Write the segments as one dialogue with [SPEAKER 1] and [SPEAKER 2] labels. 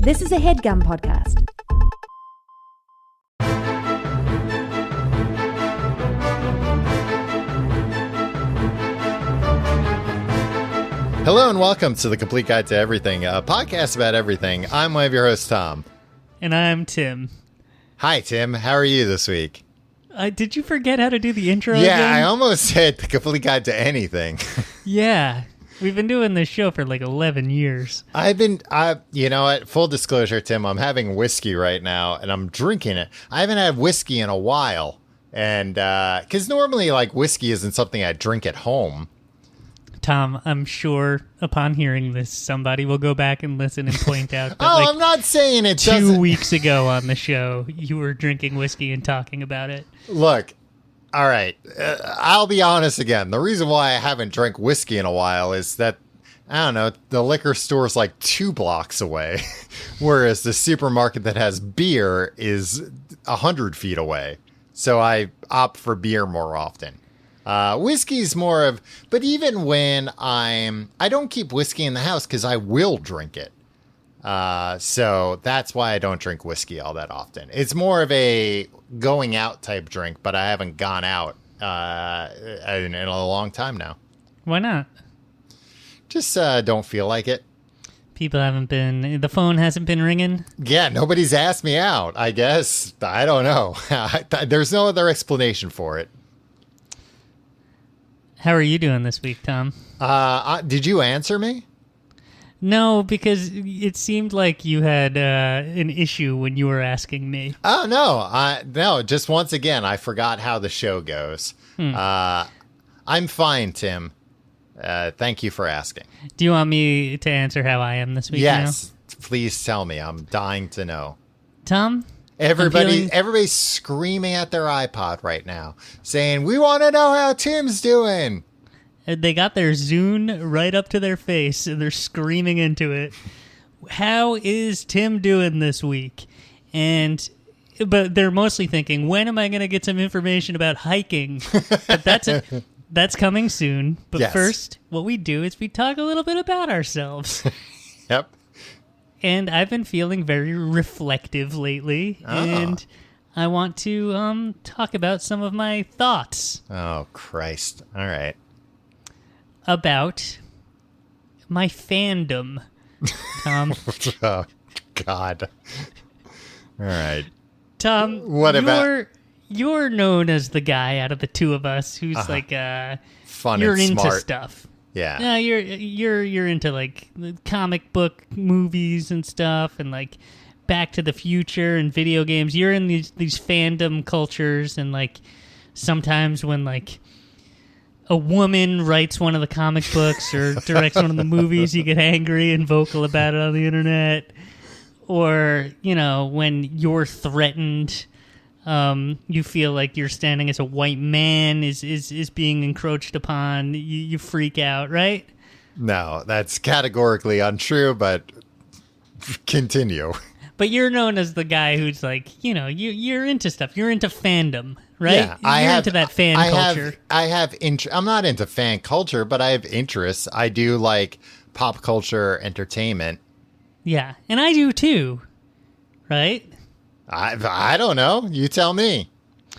[SPEAKER 1] This is a HeadGum podcast.
[SPEAKER 2] Hello and welcome to The Complete Guide to Everything, a podcast about everything. I'm one of your hosts, Tom.
[SPEAKER 3] And I'm Tim.
[SPEAKER 2] Hi, Tim. How are you this week?
[SPEAKER 3] Did you forget how to do the intro
[SPEAKER 2] Yeah,
[SPEAKER 3] again?
[SPEAKER 2] I almost said The Complete Guide to Anything.
[SPEAKER 3] Yeah. We've been doing this show for like 11 years.
[SPEAKER 2] You know what? Full disclosure, Tim, I'm having whiskey right now, and I'm drinking it. I haven't had whiskey in a while, and because normally, like, whiskey isn't something I drink at home.
[SPEAKER 3] Tom, I'm sure upon hearing this, somebody will go back and listen and point out that
[SPEAKER 2] I'm not saying it doesn't.
[SPEAKER 3] 2 weeks ago on the show, you were drinking whiskey and talking about it.
[SPEAKER 2] Look, all right, I'll be honest again. The reason why I haven't drank whiskey in a while is that, I don't know, the liquor store's like 2 blocks away, whereas the supermarket that has beer is 100 feet away. So I opt for beer more often. Whiskey's more of, but even when I don't keep whiskey in the house because I will drink it. So that's why I don't drink whiskey all that often. It's more of a going out type drink, but I haven't gone out in a long time now.
[SPEAKER 3] Why not?
[SPEAKER 2] Just don't feel like it.
[SPEAKER 3] The phone hasn't been ringing?
[SPEAKER 2] Yeah, nobody's asked me out, I guess. I don't know. There's no other explanation for it.
[SPEAKER 3] How are you doing this week, Tom?
[SPEAKER 2] Did you answer me?
[SPEAKER 3] No, because it seemed like you had an issue when you were asking me.
[SPEAKER 2] Oh, no. No, just once again, I forgot how the show goes. I'm fine, Tim. Thank you for asking.
[SPEAKER 3] Do you want me to answer how I am this week?
[SPEAKER 2] Yes. Please tell me. I'm dying to know.
[SPEAKER 3] Tom?
[SPEAKER 2] Everybody's screaming at their iPod right now, saying, we want to know how Tim's doing.
[SPEAKER 3] They got their Zune right up to their face, and they're screaming into it. How is Tim doing this week? But they're mostly thinking, when am I going to get some information about hiking? But that's coming soon. But
[SPEAKER 2] yes.
[SPEAKER 3] First, what we do is we talk a little bit about ourselves.
[SPEAKER 2] Yep.
[SPEAKER 3] And I've been feeling very reflective lately, and I want to talk about some of my thoughts.
[SPEAKER 2] Oh, Christ. All right.
[SPEAKER 3] About my fandom, Tom.
[SPEAKER 2] Oh, God. All right.
[SPEAKER 3] Tom, you're known as the guy out of the two of us who's like
[SPEAKER 2] fun
[SPEAKER 3] you're
[SPEAKER 2] and
[SPEAKER 3] into
[SPEAKER 2] smart
[SPEAKER 3] stuff.
[SPEAKER 2] Yeah.
[SPEAKER 3] You're into like comic book movies and stuff, and like Back to the Future and video games. You're in these fandom cultures, and like sometimes when like a woman writes one of the comic books or directs one of the movies, you get angry and vocal about it on the internet. Or, when you're threatened, you feel like you're standing as a white man is being encroached upon. You freak out, right?
[SPEAKER 2] No, that's categorically untrue, but continue.
[SPEAKER 3] But you're known as the guy who's like, you're into stuff. You're into fandom, right?
[SPEAKER 2] Yeah,
[SPEAKER 3] you're into that fan culture.
[SPEAKER 2] I'm not into fan culture, but I have interests. I do like pop culture entertainment.
[SPEAKER 3] Yeah, and I do too, right?
[SPEAKER 2] I don't know. You tell me.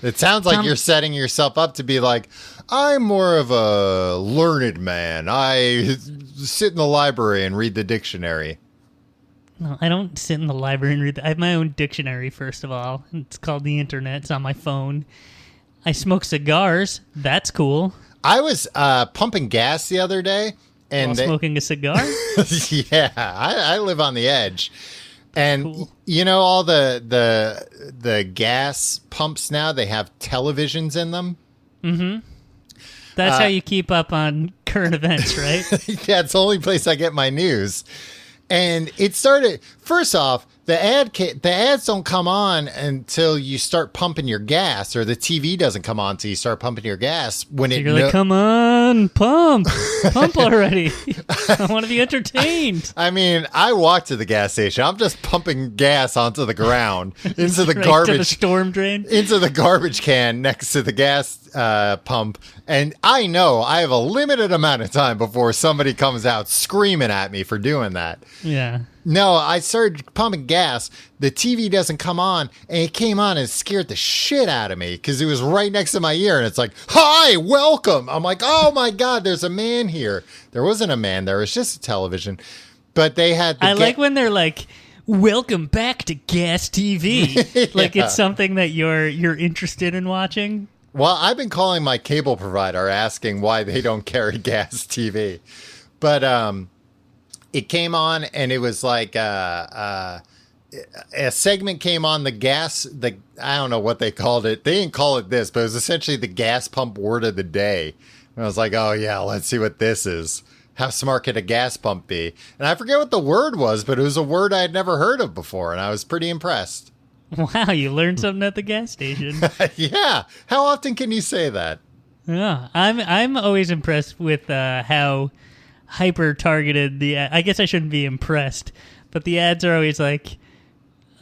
[SPEAKER 2] It sounds like you're setting yourself up to be like, I'm more of a learned man. I sit in the library and read the dictionary.
[SPEAKER 3] No, I don't sit in the library and read. I have my own dictionary, first of all. It's called the internet. It's on my phone. I smoke cigars. That's cool.
[SPEAKER 2] I was pumping gas the other day.
[SPEAKER 3] While smoking a cigar?
[SPEAKER 2] Yeah, I live on the edge. And
[SPEAKER 3] cool.
[SPEAKER 2] All the gas pumps now, they have televisions in them.
[SPEAKER 3] Mm-hmm. That's how you keep up on current events, right?
[SPEAKER 2] Yeah, it's the only place I get my news. And it started, first off, the ads don't come on until you start pumping your gas, or the TV doesn't come on until you start pumping your gas. When
[SPEAKER 3] so you're like, come on, pump already. I want to be entertained.
[SPEAKER 2] I mean, I walk to the gas station. I'm just pumping gas onto the ground, into the garbage,
[SPEAKER 3] to the storm drain,
[SPEAKER 2] into the garbage can next to the gas pump. And I know I have a limited amount of time before somebody comes out screaming at me for doing that.
[SPEAKER 3] Yeah.
[SPEAKER 2] No, I started pumping gas. The TV doesn't come on, and it came on and it scared the shit out of me because it was right next to my ear, and it's like, "Hi, welcome." I'm like, "Oh my god, there's a man here." There wasn't a man there; it was just a television. But they had.
[SPEAKER 3] I like when they're like, "Welcome back to Gas TV." Like it's something that you're interested in watching.
[SPEAKER 2] Well, I've been calling my cable provider asking why they don't carry Gas TV, but it came on and it was like a segment came on I don't know what they called it. They didn't call it this, but it was essentially the gas pump word of the day. And I was like, oh yeah, let's see what this is. How smart could a gas pump be? And I forget what the word was, but it was a word I had never heard of before, and I was pretty impressed.
[SPEAKER 3] Wow, you learned something at the gas station.
[SPEAKER 2] Yeah. How often can you say that?
[SPEAKER 3] Yeah, I'm always impressed with how hyper targeted I guess I shouldn't be impressed, but the ads are always like,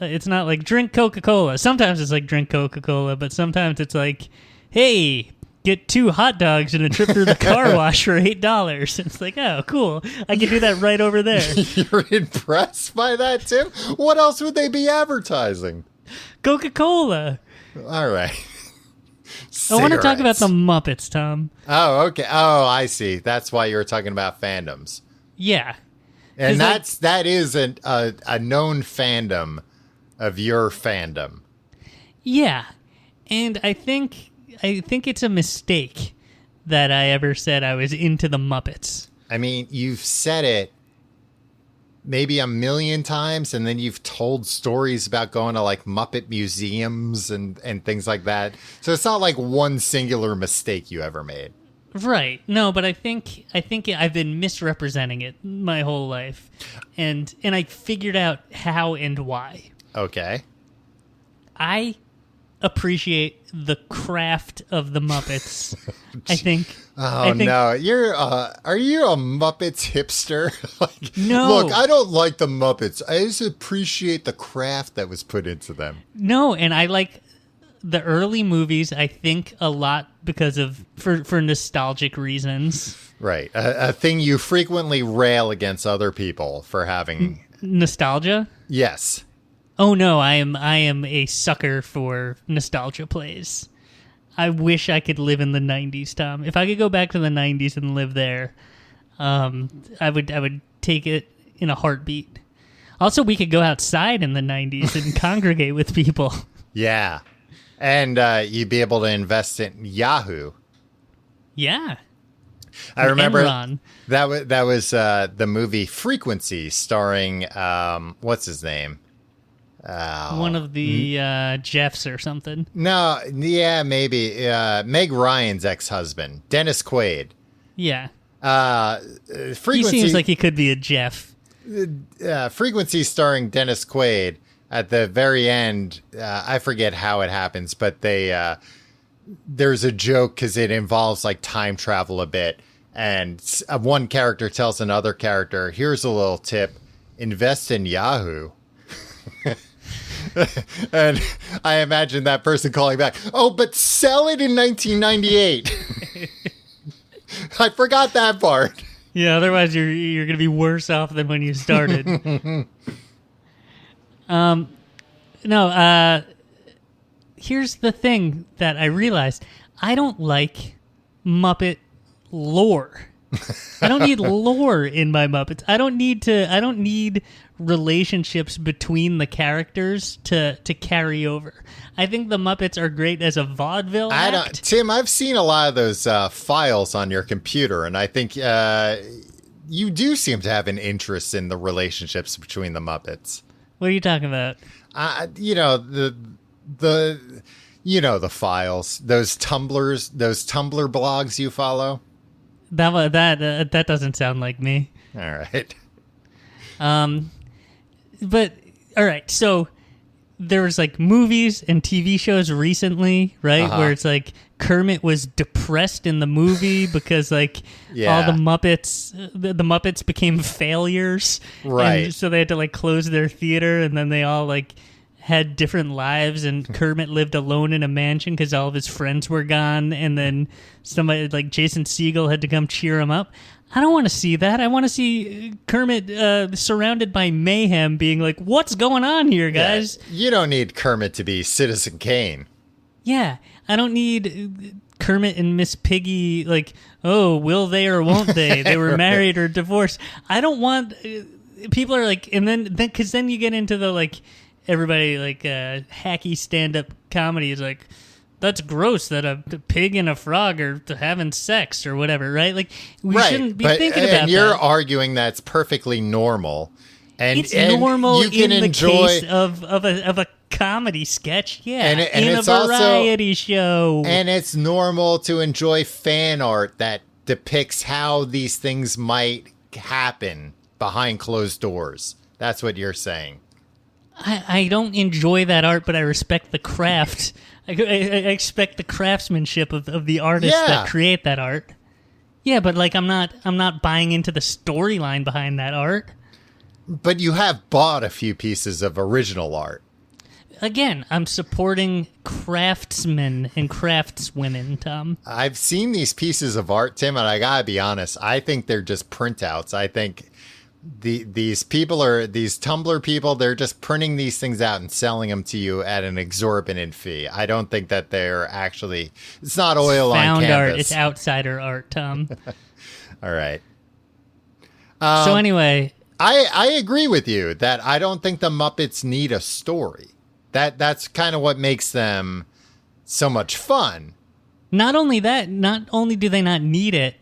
[SPEAKER 3] it's not like drink Coca-Cola. Sometimes it's like drink Coca-Cola, but sometimes it's like, hey, get 2 hot dogs and a trip through the car wash for $8. It's like, oh, cool. I can do that right over there.
[SPEAKER 2] You're impressed by that, Tim? What else would they be advertising?
[SPEAKER 3] Coca-Cola.
[SPEAKER 2] All right.
[SPEAKER 3] I want to talk about the Muppets, Tom.
[SPEAKER 2] Oh, okay. Oh, I see. That's why you were talking about fandoms.
[SPEAKER 3] Yeah.
[SPEAKER 2] And that is a known fandom of your fandom.
[SPEAKER 3] Yeah. And I think it's a mistake that I ever said I was into the Muppets.
[SPEAKER 2] I mean, you've said it maybe a million times, and then you've told stories about going to like Muppet museums and things like that. So it's not like one singular mistake you ever made.
[SPEAKER 3] Right. No, but I think I've been misrepresenting it my whole life. And I figured out how and why.
[SPEAKER 2] Okay.
[SPEAKER 3] I appreciate the craft of the Muppets. I think.
[SPEAKER 2] No! Are you a Muppets hipster?
[SPEAKER 3] No.
[SPEAKER 2] Look, I don't like the Muppets. I just appreciate the craft that was put into them.
[SPEAKER 3] No, and I like the early movies. I think a lot because of for nostalgic reasons.
[SPEAKER 2] Right, a thing you frequently rail against other people for having.
[SPEAKER 3] Nostalgia?
[SPEAKER 2] Yes.
[SPEAKER 3] Oh no, I am a sucker for nostalgia plays. I wish I could live in the 90s, Tom. If I could go back to the 90s and live there, I would take it in a heartbeat. Also, we could go outside in the 90s and congregate with people.
[SPEAKER 2] Yeah. And you'd be able to invest in Yahoo.
[SPEAKER 3] Yeah.
[SPEAKER 2] I remember
[SPEAKER 3] Enron.
[SPEAKER 2] that was the movie Frequency starring what's his name?
[SPEAKER 3] One of the Jeffs or something.
[SPEAKER 2] No, yeah, maybe Meg Ryan's ex-husband, Dennis Quaid.
[SPEAKER 3] Yeah.
[SPEAKER 2] Frequency,
[SPEAKER 3] He seems like he could be a Jeff.
[SPEAKER 2] Frequency starring Dennis Quaid. At the very end, I forget how it happens, but there's a joke because it involves like time travel a bit. And one character tells another character, here's a little tip, invest in Yahoo. And I imagine that person calling back, oh, but sell it in 1998. I forgot that part.
[SPEAKER 3] Yeah, otherwise you're going to be worse off than when you started. Here's the thing that I realized. I don't like Muppet lore. I don't need lore in my Muppets. I don't need relationships between the characters to carry over. I think the Muppets are great as a vaudeville act.
[SPEAKER 2] Tim, I've seen a lot of those files on your computer, and I think you do seem to have an interest in the relationships between the Muppets.
[SPEAKER 3] What are you talking about?
[SPEAKER 2] The files, those Tumblr blogs you follow.
[SPEAKER 3] That doesn't sound like me.
[SPEAKER 2] All right.
[SPEAKER 3] But all right, so there's like movies and TV shows recently, right? Where it's like Kermit was depressed in the movie because like all the Muppets, the Muppets became failures,
[SPEAKER 2] right?
[SPEAKER 3] And so they had to like close their theater, and then they all like had different lives, and Kermit lived alone in a mansion because all of his friends were gone, and then somebody like Jason Segel had to come cheer him up. I don't want to see that. I want to see Kermit surrounded by mayhem being like, what's going on here, guys?
[SPEAKER 2] Yeah, you don't need Kermit to be Citizen Kane.
[SPEAKER 3] Yeah, I don't need Kermit and Miss Piggy like, oh, will they or won't they? They were married or divorced. I don't want... people are like... And then because then you get into the, like, everybody, like, hacky stand-up comedy is like... That's gross that a pig and a frog are having sex or whatever, right? Like, we shouldn't be thinking about that.
[SPEAKER 2] And you're arguing that's perfectly normal. And
[SPEAKER 3] it's normal
[SPEAKER 2] you can
[SPEAKER 3] in
[SPEAKER 2] enjoy,
[SPEAKER 3] the case of a comedy sketch, yeah,
[SPEAKER 2] and
[SPEAKER 3] in
[SPEAKER 2] it's
[SPEAKER 3] a variety show.
[SPEAKER 2] And it's normal to enjoy fan art that depicts how these things might happen behind closed doors. That's what you're saying.
[SPEAKER 3] I don't enjoy that art, but I respect the craft. I expect the craftsmanship of the artists that create that art. Yeah, but like I'm not buying into the storyline behind that art.
[SPEAKER 2] But you have bought a few pieces of original art.
[SPEAKER 3] Again, I'm supporting craftsmen and craftswomen, Tom.
[SPEAKER 2] I've seen these pieces of art, Tim, and I gotta be honest, I think they're just printouts. I think these Tumblr people, they're just printing these things out and selling them to you at an exorbitant fee. I don't think that they're actually... It's not oil on canvas.
[SPEAKER 3] Found art. It's outsider art, Tom.
[SPEAKER 2] All right.
[SPEAKER 3] So anyway...
[SPEAKER 2] I agree with you that I don't think the Muppets need a story. That's kind of what makes them so much fun.
[SPEAKER 3] Not only that, not only do they not need it,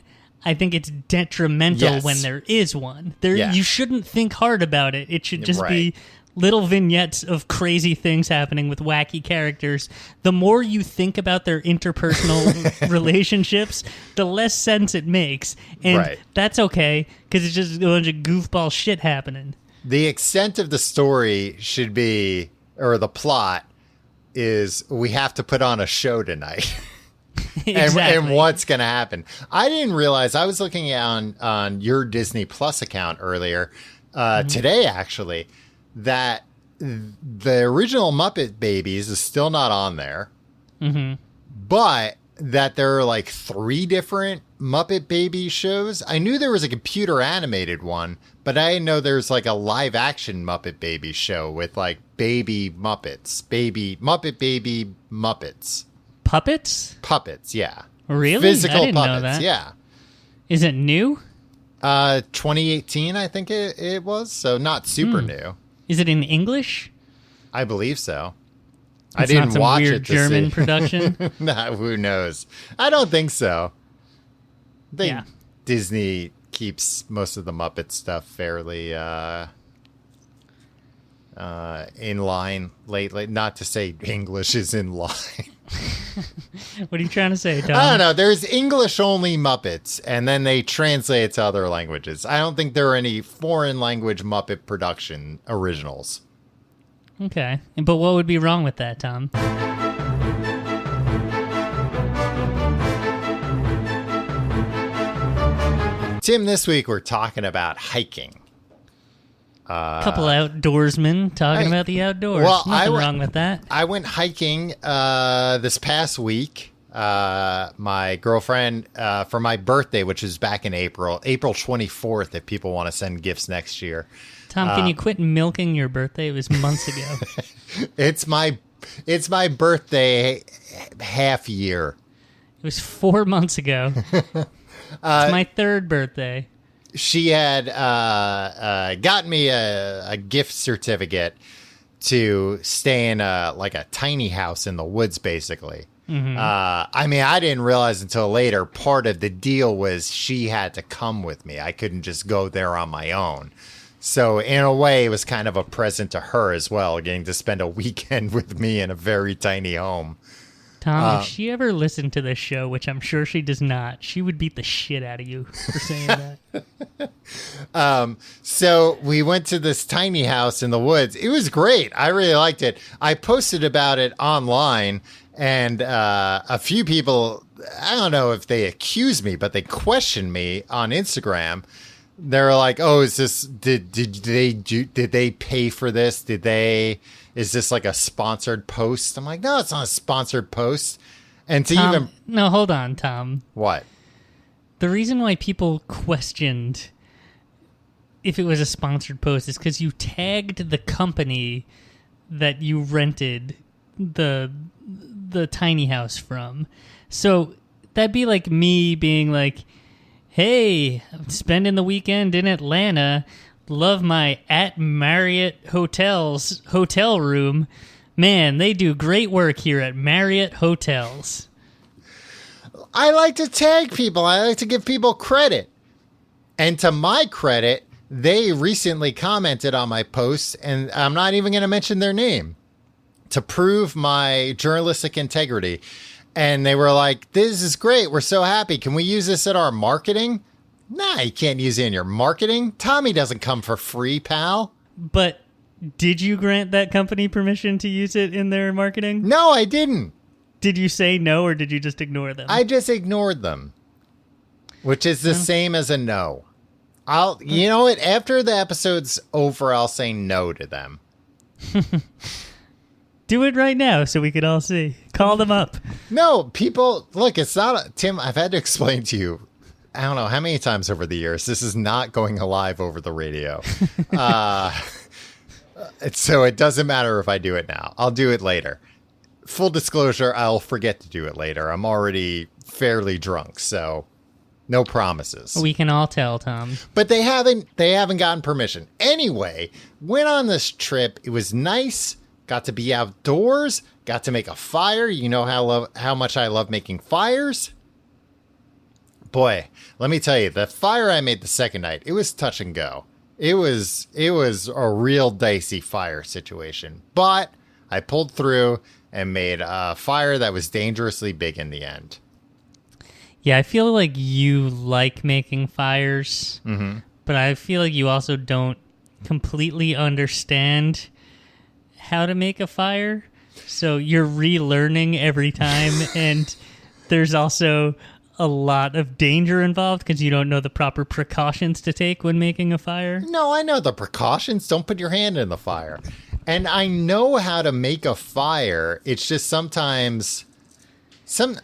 [SPEAKER 3] I think it's detrimental when there is one. You shouldn't think hard about it. It should just be little vignettes of crazy things happening with wacky characters. The more you think about their interpersonal relationships, the less sense it makes. And that's okay, because it's just a bunch of goofball shit happening.
[SPEAKER 2] The extent of the story should be, or the plot, is we have to put on a show tonight.
[SPEAKER 3] Exactly.
[SPEAKER 2] And what's going to happen. I didn't realize, I was looking on your Disney Plus account earlier, today actually, that the original Muppet Babies is still not on there, but that there are like 3 different Muppet Baby shows. I knew there was a computer animated one, but I didn't know there's like a live action Muppet Baby show with like baby Muppets, Muppet Baby Muppets. Puppets, yeah.
[SPEAKER 3] Really?
[SPEAKER 2] Physical
[SPEAKER 3] I didn't
[SPEAKER 2] puppets,
[SPEAKER 3] know that.
[SPEAKER 2] yeah.
[SPEAKER 3] Is it new?
[SPEAKER 2] 2018, I think it was, so not super new.
[SPEAKER 3] Is it in English?
[SPEAKER 2] I believe so.
[SPEAKER 3] It's
[SPEAKER 2] I didn't
[SPEAKER 3] not some
[SPEAKER 2] watch
[SPEAKER 3] weird
[SPEAKER 2] it to
[SPEAKER 3] German
[SPEAKER 2] see.
[SPEAKER 3] production.
[SPEAKER 2] Nah, who knows? I don't think so. I think
[SPEAKER 3] Yeah.
[SPEAKER 2] Disney keeps most of the Muppet stuff fairly in line lately. Not to say English is in line.
[SPEAKER 3] What are you trying to say, Tom?
[SPEAKER 2] I don't know. There's English-only Muppets, and then they translate it to other languages. I don't think there are any foreign language Muppet production originals.
[SPEAKER 3] Okay. But what would be wrong with that, Tom?
[SPEAKER 2] Tim, this week we're talking about hiking.
[SPEAKER 3] Couple outdoorsmen talking about the outdoors.
[SPEAKER 2] Well,
[SPEAKER 3] Nothing wrong with that.
[SPEAKER 2] I went hiking this past week. My girlfriend, for my birthday, which is back in April 24th, if people want to send gifts next year.
[SPEAKER 3] Tom, can you quit milking your birthday? It was months ago.
[SPEAKER 2] It's my birthday half year.
[SPEAKER 3] It was 4 months ago. It's my 3rd birthday.
[SPEAKER 2] She had gotten me a gift certificate to stay in a tiny house in the woods, basically. I mean, I didn't realize until later, part of the deal was she had to come with me. I couldn't just go there on my own. So in a way, it was kind of a present to her as well, getting to spend a weekend with me in a very tiny home.
[SPEAKER 3] Tom, if she ever listened to this show, which I'm sure she does not, she would beat the shit out of you for saying that.
[SPEAKER 2] So we went to this tiny house in the woods. It was great. I really liked it. I posted about it online, and a few people, I don't know if they accused me, but they questioned me on Instagram. They're like, "Oh, is this did they pay for this? Is this like a sponsored post?" I'm like, "No, it's not a sponsored post." And to
[SPEAKER 3] Tom, no, hold on, Tom.
[SPEAKER 2] What?
[SPEAKER 3] The reason why people questioned if it was a sponsored post is because you tagged the company that you rented the tiny house from. So that'd be like me being like, hey, I'm spending the weekend in Atlanta. Love my at Marriott Hotels hotel room. Man, they do great work here at Marriott Hotels.
[SPEAKER 2] I like to tag people. I like to give people credit. And to my credit, they recently commented on my posts, and I'm not even going to mention their name, to prove my journalistic integrity. And they were like, this is great. We're so happy. Can we use this in our marketing? Nah, you can't use it in your marketing. Tommy doesn't come for free, pal.
[SPEAKER 3] But did you grant that company permission to use it in their marketing?
[SPEAKER 2] No, I didn't.
[SPEAKER 3] Did you say no, or did you just ignore them?
[SPEAKER 2] I just ignored them, which is the same as a no. You know what? After the episode's over, I'll say no to them.
[SPEAKER 3] Do it right now so we could all see. Call them up.
[SPEAKER 2] No, people, look, it's not, Tim, I've had to explain to you, I don't know how many times over the years, this is not going live over the radio. So it doesn't matter if I do it now. I'll do it later. Full disclosure, I'll forget to do it later. I'm already fairly drunk, so no promises.
[SPEAKER 3] We can all tell, Tom.
[SPEAKER 2] But they haven't gotten permission. Anyway, went on this trip. It was nice. Got to be outdoors. Got to make a fire. You know how much I love making fires. Boy, let me tell you, the fire I made the second night, it was touch and go. It was a real dicey fire situation. But I pulled through and made a fire that was dangerously big in the end.
[SPEAKER 3] Yeah, I feel like you like making fires, but I feel like you also don't completely understand how to make a fire. So you're relearning every time, and there's also a lot of danger involved because you don't know the proper precautions to take when making a fire.
[SPEAKER 2] No, I know the precautions. Don't put your hand in the fire. And I know how to make a fire. It's just sometimes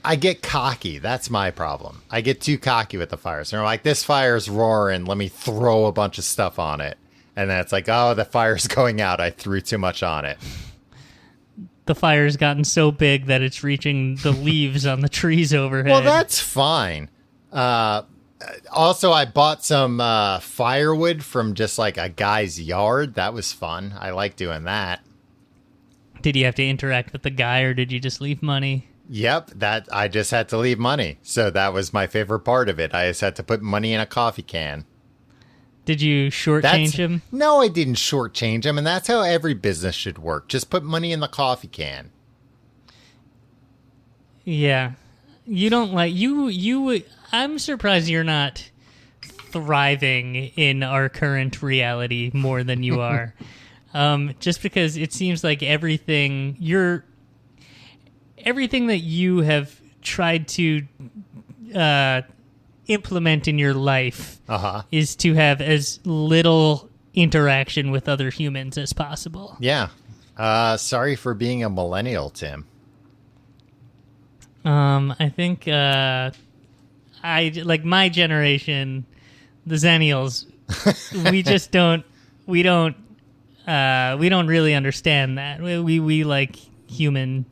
[SPEAKER 2] I get cocky. That's my problem. I get too cocky with the fire. So I'm like, this fire's roaring. Let me throw a bunch of stuff on it. And then it's like, oh, the fire's going out. I threw too much on it.
[SPEAKER 3] The fire's gotten so big that it's reaching the leaves on the trees overhead.
[SPEAKER 2] Well, that's fine. Also, I bought some firewood from just like a guy's yard. That was fun. I like doing that.
[SPEAKER 3] Did you have to interact with the guy, or did you just leave money?
[SPEAKER 2] Yep, that I just had to leave money. So that was my favorite part of it. I just had to put money in a coffee can.
[SPEAKER 3] Did you shortchange him?
[SPEAKER 2] No, I didn't shortchange him, and that's how every business should work. Just put money in the coffee can.
[SPEAKER 3] Yeah. You don't like... You. I'm surprised you're not thriving in our current reality more than you are. Just because it seems like everything that you have tried to implement in your life is to have as little interaction with other humans as possible.
[SPEAKER 2] Yeah. Sorry for being a millennial, Tim.
[SPEAKER 3] I think I like my generation, the Zennials. we don't really understand that. We like human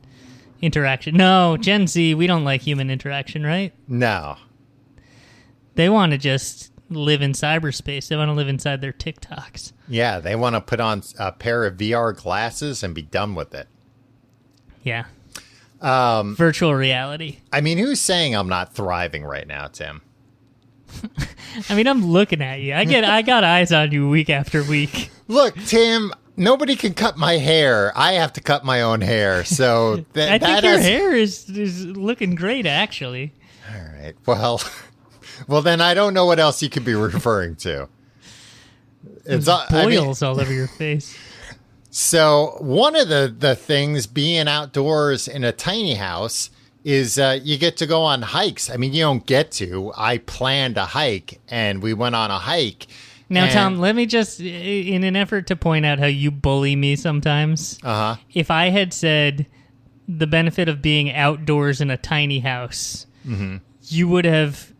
[SPEAKER 3] interaction. No, Gen Z, we don't like human interaction, right?
[SPEAKER 2] No.
[SPEAKER 3] They want to just live in cyberspace. They want to live inside their TikToks.
[SPEAKER 2] Yeah, they want to put on a pair of VR glasses and be done with it.
[SPEAKER 3] Yeah. Virtual reality.
[SPEAKER 2] I mean, who's saying I'm not thriving right now, Tim?
[SPEAKER 3] I mean, I'm looking at you. I got eyes on you week after week.
[SPEAKER 2] Look, Tim, nobody can cut my hair. I have to cut my own hair. So
[SPEAKER 3] I think your hair is looking great, actually.
[SPEAKER 2] All right. Well, then I don't know what else you could be referring to.
[SPEAKER 3] It's boils all over your face.
[SPEAKER 2] So one of the things being outdoors in a tiny house is you get to go on hikes. I mean, you don't get to. I planned a hike, and we went on a hike.
[SPEAKER 3] Now, Tom, let me just, in an effort to point out how you bully me sometimes, if I had said the benefit of being outdoors in a tiny house, you would have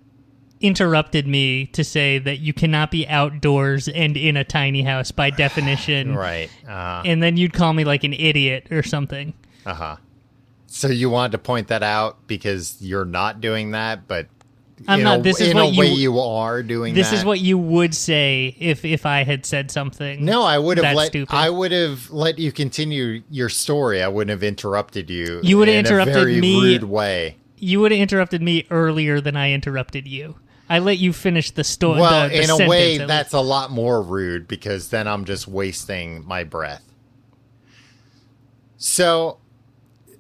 [SPEAKER 3] interrupted me to say that you cannot be outdoors and in a tiny house by definition.
[SPEAKER 2] Right.
[SPEAKER 3] And then you'd call me like an idiot or something.
[SPEAKER 2] Uh-huh. So you wanted to point that out because you're not doing that, but
[SPEAKER 3] I'm not. This is
[SPEAKER 2] in
[SPEAKER 3] what
[SPEAKER 2] a way you are doing
[SPEAKER 3] This
[SPEAKER 2] that.
[SPEAKER 3] is what you would say if I had said something.
[SPEAKER 2] No, I would have
[SPEAKER 3] stupid.
[SPEAKER 2] I would have let you continue your story. I wouldn't have interrupted you.
[SPEAKER 3] You would have
[SPEAKER 2] in
[SPEAKER 3] interrupted
[SPEAKER 2] a very
[SPEAKER 3] me.
[SPEAKER 2] rude way.
[SPEAKER 3] You would have interrupted me earlier than I interrupted you. I let you finish the story.
[SPEAKER 2] Well,
[SPEAKER 3] the
[SPEAKER 2] in a way,
[SPEAKER 3] sentence,
[SPEAKER 2] that's a lot more rude because then I'm just wasting my breath. So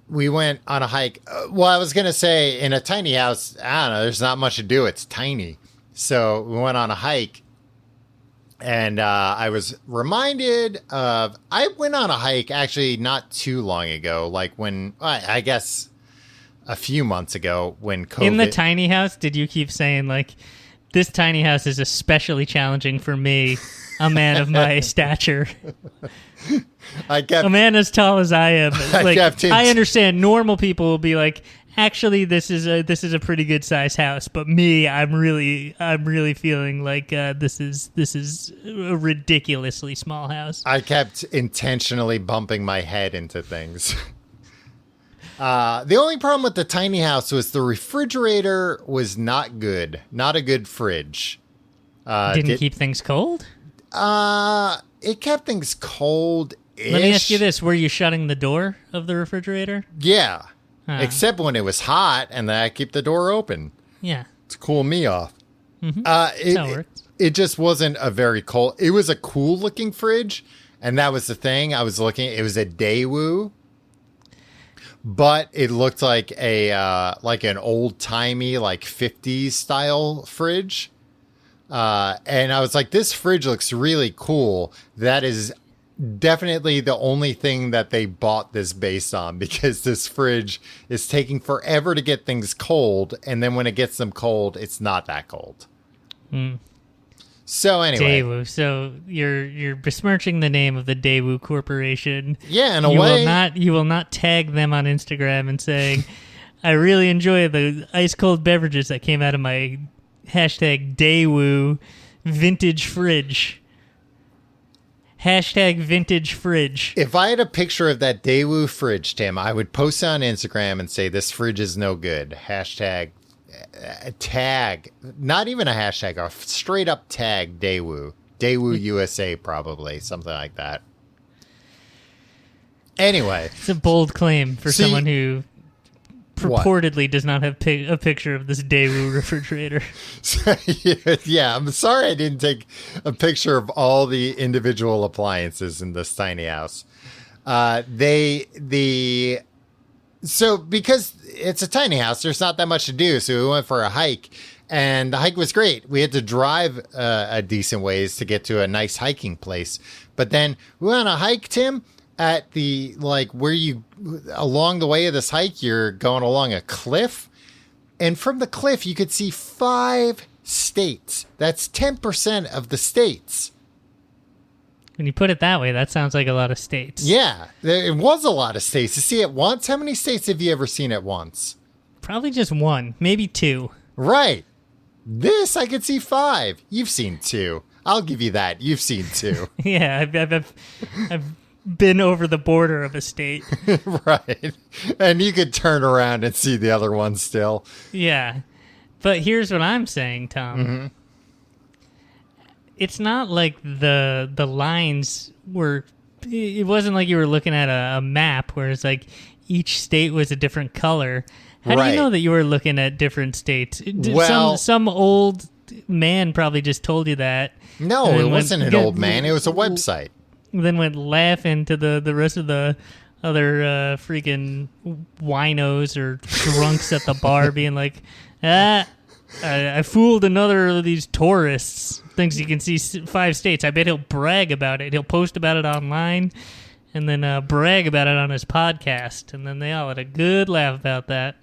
[SPEAKER 2] we went on a hike. Well, I was going to say in a tiny house, I don't know, there's not much to do. It's tiny. So we went on a hike and I was reminded of, I went on a hike actually not too long ago, like when, I guess a few months ago when COVID.
[SPEAKER 3] In the tiny house, did you keep saying like, this tiny house is especially challenging for me, a man of my stature? A man as tall as I am. Like, I understand normal people will be like, actually, this is a pretty good size house, but me, I'm really feeling like this is a ridiculously small house.
[SPEAKER 2] I kept intentionally bumping my head into things. The only problem with the tiny house was the refrigerator was not good. Not a good fridge.
[SPEAKER 3] Didn't keep things cold?
[SPEAKER 2] It kept things cold-ish.
[SPEAKER 3] Let me ask you this. Were you shutting the door of the refrigerator?
[SPEAKER 2] Yeah. Except when it was hot and then I keep the door open.
[SPEAKER 3] Yeah.
[SPEAKER 2] To cool me off.
[SPEAKER 3] Mm-hmm. That's how it works.
[SPEAKER 2] It just wasn't a very cold... It was a cool-looking fridge, and that was the thing. I was looking... It was a Daewoo. But it looked like like an old-timey, like 50s style fridge. And I was like, this fridge looks really cool. That is definitely the only thing that they bought this based on, because this fridge is taking forever to get things cold. And then when it gets them cold, it's not that cold.
[SPEAKER 3] Mm.
[SPEAKER 2] So anyway.
[SPEAKER 3] Daewoo. So you're besmirching the name of the Daewoo Corporation.
[SPEAKER 2] Yeah, in a way.
[SPEAKER 3] You will not tag them on Instagram and saying, I really enjoy the ice cold beverages that came out of my hashtag Daewoo vintage fridge. Hashtag vintage fridge.
[SPEAKER 2] If I had a picture of that Daewoo fridge, Tim, I would post it on Instagram and say, this fridge is no good. Hashtag tag, not even a hashtag, a straight up tag Daewoo. Daewoo USA, probably. Something like that. Anyway.
[SPEAKER 3] It's a bold claim for someone who purportedly does not have a picture of this Daewoo refrigerator.
[SPEAKER 2] Yeah, I'm sorry I didn't take a picture of all the individual appliances in this tiny house. So because it's a tiny house, there's not that much to do. So we went for a hike, and the hike was great. We had to drive a decent ways to get to a nice hiking place. But then we went on a hike, Tim, at the, like, where you, along the way of this hike, you're going along a cliff. And from the cliff, you could see 5 states. That's 10% of the states.
[SPEAKER 3] When you put it that way, that sounds like a lot of states.
[SPEAKER 2] Yeah, it was a lot of states. To see it once, how many states have you ever seen at once?
[SPEAKER 3] Probably just 1, maybe 2.
[SPEAKER 2] Right. This, I could see 5. You've seen 2. I'll give you that. You've seen 2.
[SPEAKER 3] Yeah, I've been over the border of a state.
[SPEAKER 2] Right. And you could turn around and see the other one still.
[SPEAKER 3] Yeah. But here's what I'm saying, Tom.
[SPEAKER 2] Mm-hmm.
[SPEAKER 3] It's not like the lines were... It wasn't like you were looking at a map where it's like each state was a different color. How do you know that you were looking at different states?
[SPEAKER 2] Well,
[SPEAKER 3] some old man probably just told you that.
[SPEAKER 2] No, it wasn't an old man. It was a website.
[SPEAKER 3] Then went laughing to the rest of the other freaking winos or drunks at the bar being like, I fooled another of these tourists. Thinks he can see 5 states. I bet he'll brag about it. He'll post about it online and then brag about it on his podcast. And then they all had a good laugh about that.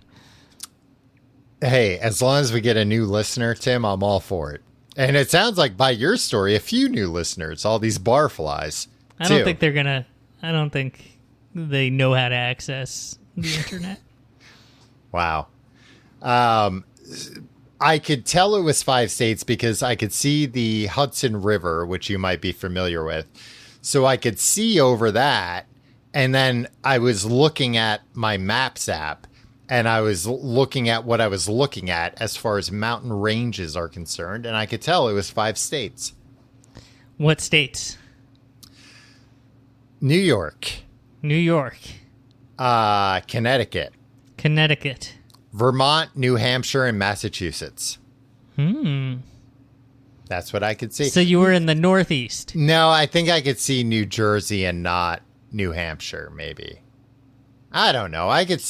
[SPEAKER 2] Hey, as long as we get a new listener, Tim, I'm all for it. And it sounds like by your story, a few new listeners, all these barflies.
[SPEAKER 3] I don't think they're going to... I don't think they know how to access the internet.
[SPEAKER 2] Wow. I could tell it was 5 states because I could see the Hudson River, which you might be familiar with. So I could see over that. And then I was looking at my Maps app, and I was looking at what I was looking at as far as mountain ranges are concerned. And I could tell it was 5 states.
[SPEAKER 3] What states?
[SPEAKER 2] New York,
[SPEAKER 3] New York,
[SPEAKER 2] Connecticut,
[SPEAKER 3] Connecticut,
[SPEAKER 2] Vermont, New Hampshire, and Massachusetts. That's what I could see.
[SPEAKER 3] So you were in the Northeast.
[SPEAKER 2] No, I think I could see New Jersey and not New Hampshire, maybe. I don't know. I could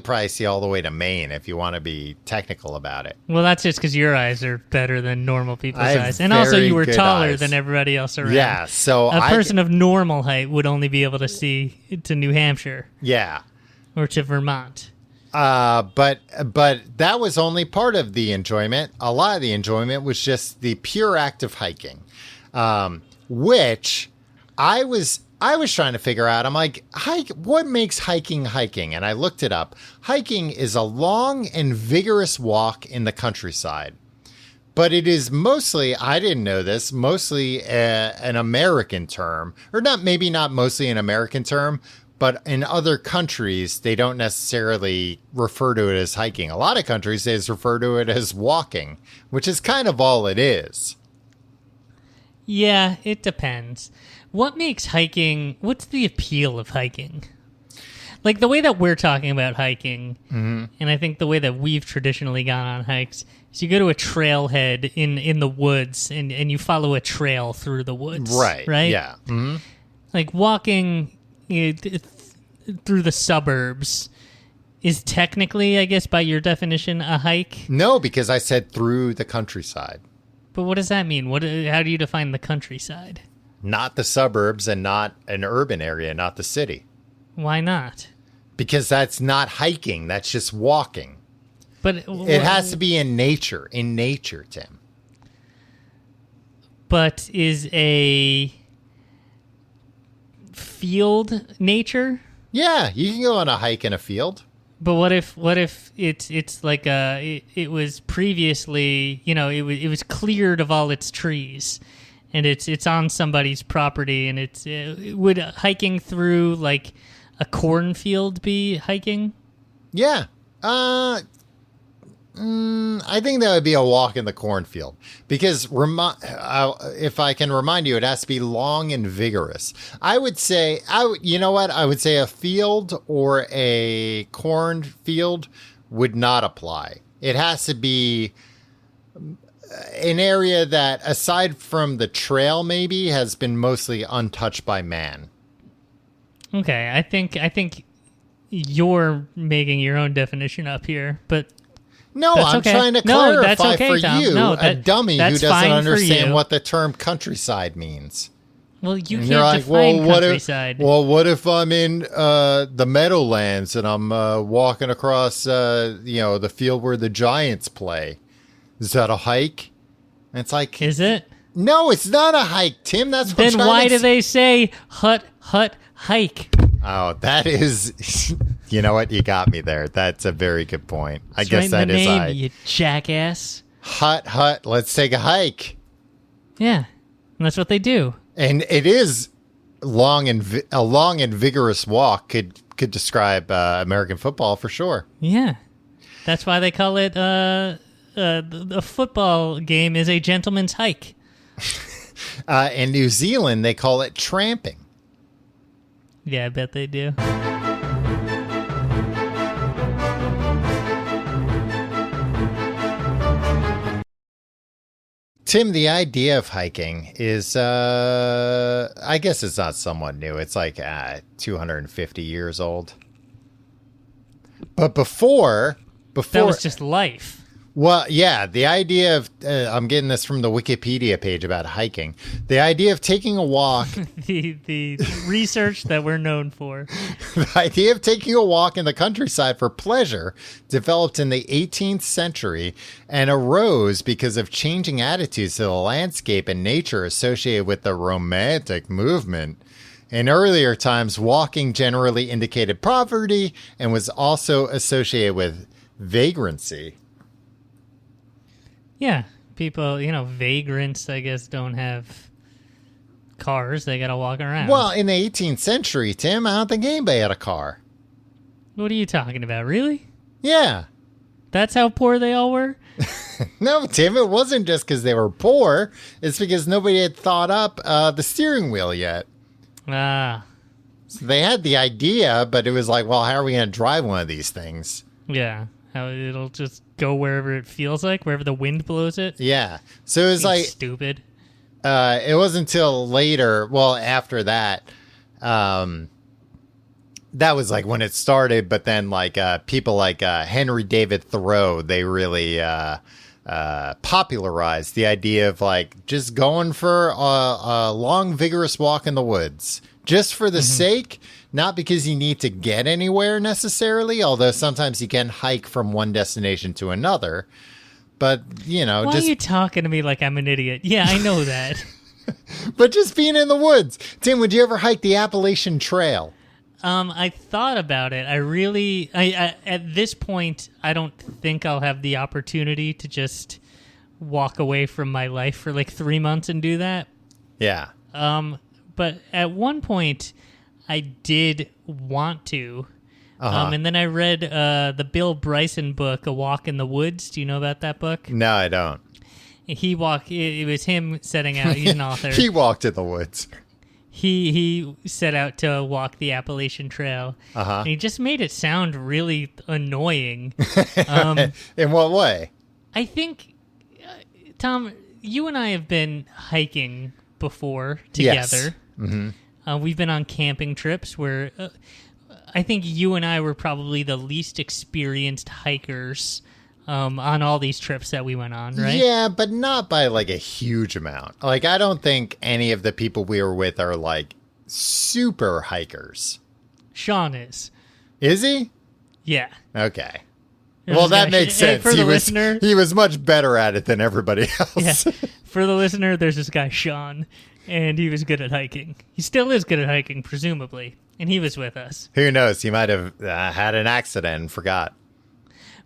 [SPEAKER 2] probably see all the way to Maine if you want to be technical about it.
[SPEAKER 3] Well, that's just because your eyes are better than normal people's
[SPEAKER 2] I have
[SPEAKER 3] eyes. And also you were
[SPEAKER 2] very good
[SPEAKER 3] taller
[SPEAKER 2] eyes.
[SPEAKER 3] than everybody else around.
[SPEAKER 2] Yeah, so
[SPEAKER 3] A person of normal height would only be able to see to New Hampshire
[SPEAKER 2] yeah.
[SPEAKER 3] or to Vermont.
[SPEAKER 2] But that was only part of the enjoyment. A lot of the enjoyment was just the pure act of hiking, which I was trying to figure out. I'm like, what makes hiking hiking? And I looked it up. Hiking is a long and vigorous walk in the countryside. But it is mostly, I didn't know this, mostly an American term. Or maybe not mostly an American term, but in other countries, they don't necessarily refer to it as hiking. A lot of countries, they just refer to it as walking, which is kind of all it is.
[SPEAKER 3] Yeah, it depends. What makes hiking, what's the appeal of hiking? Like the way that we're talking about hiking, and I think the way that we've traditionally gone on hikes, is you go to a trailhead in the woods and you follow a trail through the woods.
[SPEAKER 2] Right.
[SPEAKER 3] Right?
[SPEAKER 2] Yeah. Mm-hmm.
[SPEAKER 3] Like walking through the suburbs is technically, I guess, by your definition, a hike.
[SPEAKER 2] No, because I said through the countryside.
[SPEAKER 3] But what does that mean? How do you define the countryside?
[SPEAKER 2] Not the suburbs and not an urban area, not the city.
[SPEAKER 3] Why not?
[SPEAKER 2] Because that's not hiking. That's just walking.
[SPEAKER 3] But
[SPEAKER 2] It has to be in nature, Tim.
[SPEAKER 3] But is a field nature?
[SPEAKER 2] Yeah, you can go on a hike in a field.
[SPEAKER 3] But what if it's like it was previously, it was cleared of all its trees, and it's on somebody's property, and would hiking through like a cornfield be hiking?
[SPEAKER 2] Yeah. I think that would be a walk in the cornfield because if I can remind you, it has to be long and vigorous. I would say, you know what? I would say a field or a cornfield would not apply. It has to be an area that, aside from the trail, maybe has been mostly untouched by man.
[SPEAKER 3] Okay, I think you're making your own definition up here, but.
[SPEAKER 2] No,
[SPEAKER 3] that's
[SPEAKER 2] I'm
[SPEAKER 3] okay.
[SPEAKER 2] trying to
[SPEAKER 3] No,
[SPEAKER 2] clarify
[SPEAKER 3] that's okay,
[SPEAKER 2] for
[SPEAKER 3] Tom.
[SPEAKER 2] you,
[SPEAKER 3] No,
[SPEAKER 2] a dummy who
[SPEAKER 3] that's
[SPEAKER 2] doesn't
[SPEAKER 3] fine for
[SPEAKER 2] understand
[SPEAKER 3] you.
[SPEAKER 2] what the term countryside means.
[SPEAKER 3] Well, you
[SPEAKER 2] And
[SPEAKER 3] can't
[SPEAKER 2] you're like,
[SPEAKER 3] define
[SPEAKER 2] what
[SPEAKER 3] countryside.
[SPEAKER 2] what if I'm in the Meadowlands and I'm walking across, the field where the Giants play? Is that a hike? And it's like,
[SPEAKER 3] Is it?
[SPEAKER 2] no, it's not a hike, Tim. That's what
[SPEAKER 3] Then
[SPEAKER 2] I'm trying
[SPEAKER 3] why
[SPEAKER 2] to
[SPEAKER 3] do
[SPEAKER 2] s-
[SPEAKER 3] they say hut, hike?
[SPEAKER 2] Oh, that is, you know what? You got me there. That's a very good point. I
[SPEAKER 3] It's
[SPEAKER 2] guess
[SPEAKER 3] right in
[SPEAKER 2] that
[SPEAKER 3] the
[SPEAKER 2] is
[SPEAKER 3] name,
[SPEAKER 2] hike.
[SPEAKER 3] you jackass.
[SPEAKER 2] Hut. Let's take a hike.
[SPEAKER 3] Yeah, and that's what they do.
[SPEAKER 2] And it is a long and vigorous walk could describe American football for sure.
[SPEAKER 3] Yeah, that's why they call it the football game is a gentleman's hike.
[SPEAKER 2] In New Zealand, they call it tramping.
[SPEAKER 3] Yeah, I bet they do.
[SPEAKER 2] Tim, the idea of hiking is, I guess it's not somewhat new. It's like 250 years old. But before,
[SPEAKER 3] That was just life.
[SPEAKER 2] well, yeah, the idea of, I'm getting this from the Wikipedia page about hiking. The idea of taking a walk,
[SPEAKER 3] The research that we're known for.
[SPEAKER 2] the idea of taking a walk in the countryside for pleasure developed in the 18th century and arose because of changing attitudes to the landscape and nature associated with the Romantic movement. In earlier times, walking generally indicated poverty and was also associated with vagrancy.
[SPEAKER 3] Yeah, people, vagrants, I guess, don't have cars. They gotta walk around.
[SPEAKER 2] Well, in the 18th century, Tim, I don't think anybody had a car.
[SPEAKER 3] What are you talking about? Really?
[SPEAKER 2] Yeah.
[SPEAKER 3] That's how poor they all were?
[SPEAKER 2] No, Tim, it wasn't just because they were poor. It's because nobody had thought up the steering wheel yet.
[SPEAKER 3] Ah,
[SPEAKER 2] So they had the idea, but it was like, well, how are we going to drive one of these things?
[SPEAKER 3] yeah. How it'll just go wherever it feels like, wherever the wind blows it.
[SPEAKER 2] Yeah. So it was like,
[SPEAKER 3] Stupid.
[SPEAKER 2] it wasn't until later, well, after that, that was like when it started, but then like people like Henry David Thoreau, they really popularized the idea of like just going for a long, vigorous walk in the woods, just for the sake, not because you need to get anywhere necessarily, although sometimes you can hike from one destination to another. But,
[SPEAKER 3] Why are you talking to me like I'm an idiot? Yeah, I know that.
[SPEAKER 2] but just being in the woods. Tim, would you ever hike the Appalachian Trail?
[SPEAKER 3] I thought about it. I at this point, I don't think I'll have the opportunity to just walk away from my life for like 3 months and do that.
[SPEAKER 2] Yeah.
[SPEAKER 3] But at one point, I did want to. And then I read the Bill Bryson book, A Walk in the Woods. Do you know about that book?
[SPEAKER 2] No, I don't.
[SPEAKER 3] It was him setting out. He's an author.
[SPEAKER 2] He walked in the woods.
[SPEAKER 3] He set out to walk the Appalachian Trail. And he just made it sound really annoying.
[SPEAKER 2] In what way?
[SPEAKER 3] I think, Tom, you and I have been hiking before together.
[SPEAKER 2] Yes.
[SPEAKER 3] We've been on camping trips where I think you and I were probably the least experienced hikers on all these trips that we went on, right?
[SPEAKER 2] Yeah, but not by like a huge amount. Like, I don't think any of the people we were with are like super hikers.
[SPEAKER 3] Sean is.
[SPEAKER 2] Is he?
[SPEAKER 3] Yeah.
[SPEAKER 2] Okay. Well, that makes sense.
[SPEAKER 3] For the listener,
[SPEAKER 2] he was much better at it than everybody else.
[SPEAKER 3] Yeah. For the listener, there's this guy, Sean, and he was good at hiking. He still is good at hiking, presumably, and he was with us.
[SPEAKER 2] Who knows? He might have had an accident and forgot.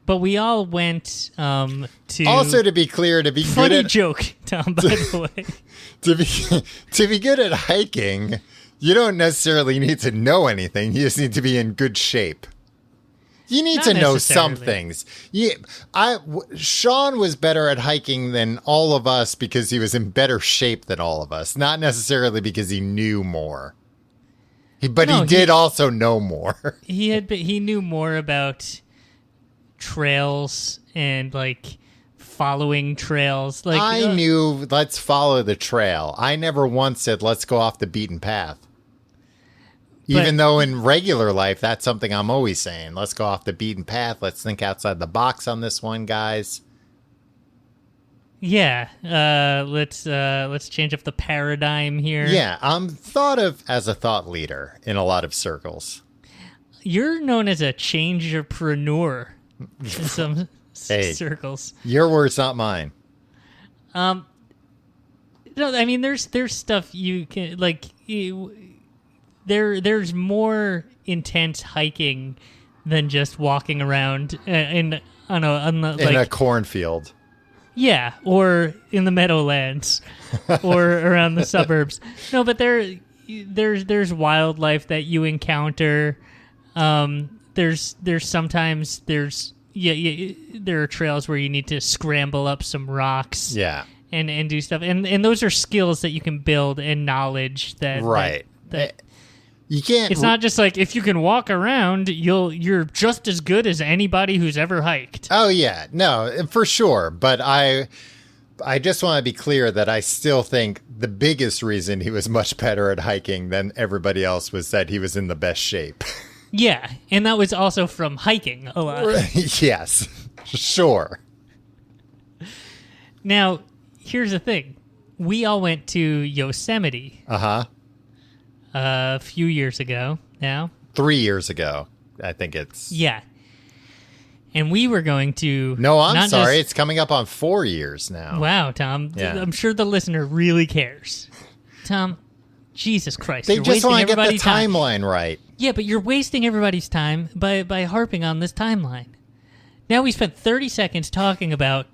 [SPEAKER 3] But we all went to...
[SPEAKER 2] Also, to be clear, to be
[SPEAKER 3] funny
[SPEAKER 2] good at...
[SPEAKER 3] joke, Tom, by the way.
[SPEAKER 2] To be good at hiking, you don't necessarily need to know anything. You just need to be in good shape. You need
[SPEAKER 3] Not
[SPEAKER 2] to know some
[SPEAKER 3] necessarily.
[SPEAKER 2] things. Sean was better at hiking than all of us because he was in better shape than all of us, not necessarily because he knew more. But he did also know more.
[SPEAKER 3] He knew more about trails and like following trails. Like
[SPEAKER 2] I knew let's follow the trail. I never once said let's go off the beaten path. Even though in regular life, that's something I'm always saying. Let's go off the beaten path. Let's think outside the box on this one, guys.
[SPEAKER 3] Yeah. Let's change up the paradigm here.
[SPEAKER 2] Yeah, I'm thought of as a thought leader in a lot of circles.
[SPEAKER 3] You're known as a changerpreneur in some circles.
[SPEAKER 2] Your words, not mine.
[SPEAKER 3] No, I mean there's stuff you can like. There's more intense hiking than just walking around in a
[SPEAKER 2] cornfield.
[SPEAKER 3] Yeah, or in the Meadowlands, or around the suburbs. No, but there's wildlife that you encounter. There's sometimes there are trails where you need to scramble up some rocks.
[SPEAKER 2] Yeah,
[SPEAKER 3] and do stuff, and those are skills that you can build and knowledge that
[SPEAKER 2] right.
[SPEAKER 3] that
[SPEAKER 2] you can't.
[SPEAKER 3] It's not just like if you can walk around, you're just as good as anybody who's ever hiked.
[SPEAKER 2] Oh yeah, no, for sure. But I just want to be clear that I still think the biggest reason he was much better at hiking than everybody else was that he was in the best shape.
[SPEAKER 3] Yeah, and that was also from hiking a lot.
[SPEAKER 2] Yes, sure.
[SPEAKER 3] Now, here's the thing. We all went to Yosemite. A few years ago now.
[SPEAKER 2] 3 years ago, I think it's...
[SPEAKER 3] Yeah. And we were going to...
[SPEAKER 2] No, I'm sorry. It's coming up on 4 years now.
[SPEAKER 3] Wow, Tom.
[SPEAKER 2] Yeah.
[SPEAKER 3] I'm sure the listener really cares. Tom, Jesus Christ.
[SPEAKER 2] They
[SPEAKER 3] you're
[SPEAKER 2] just want to get the
[SPEAKER 3] time.
[SPEAKER 2] timeline right.
[SPEAKER 3] Yeah, but you're wasting everybody's time by harping on this timeline. Now we spent 30 seconds talking about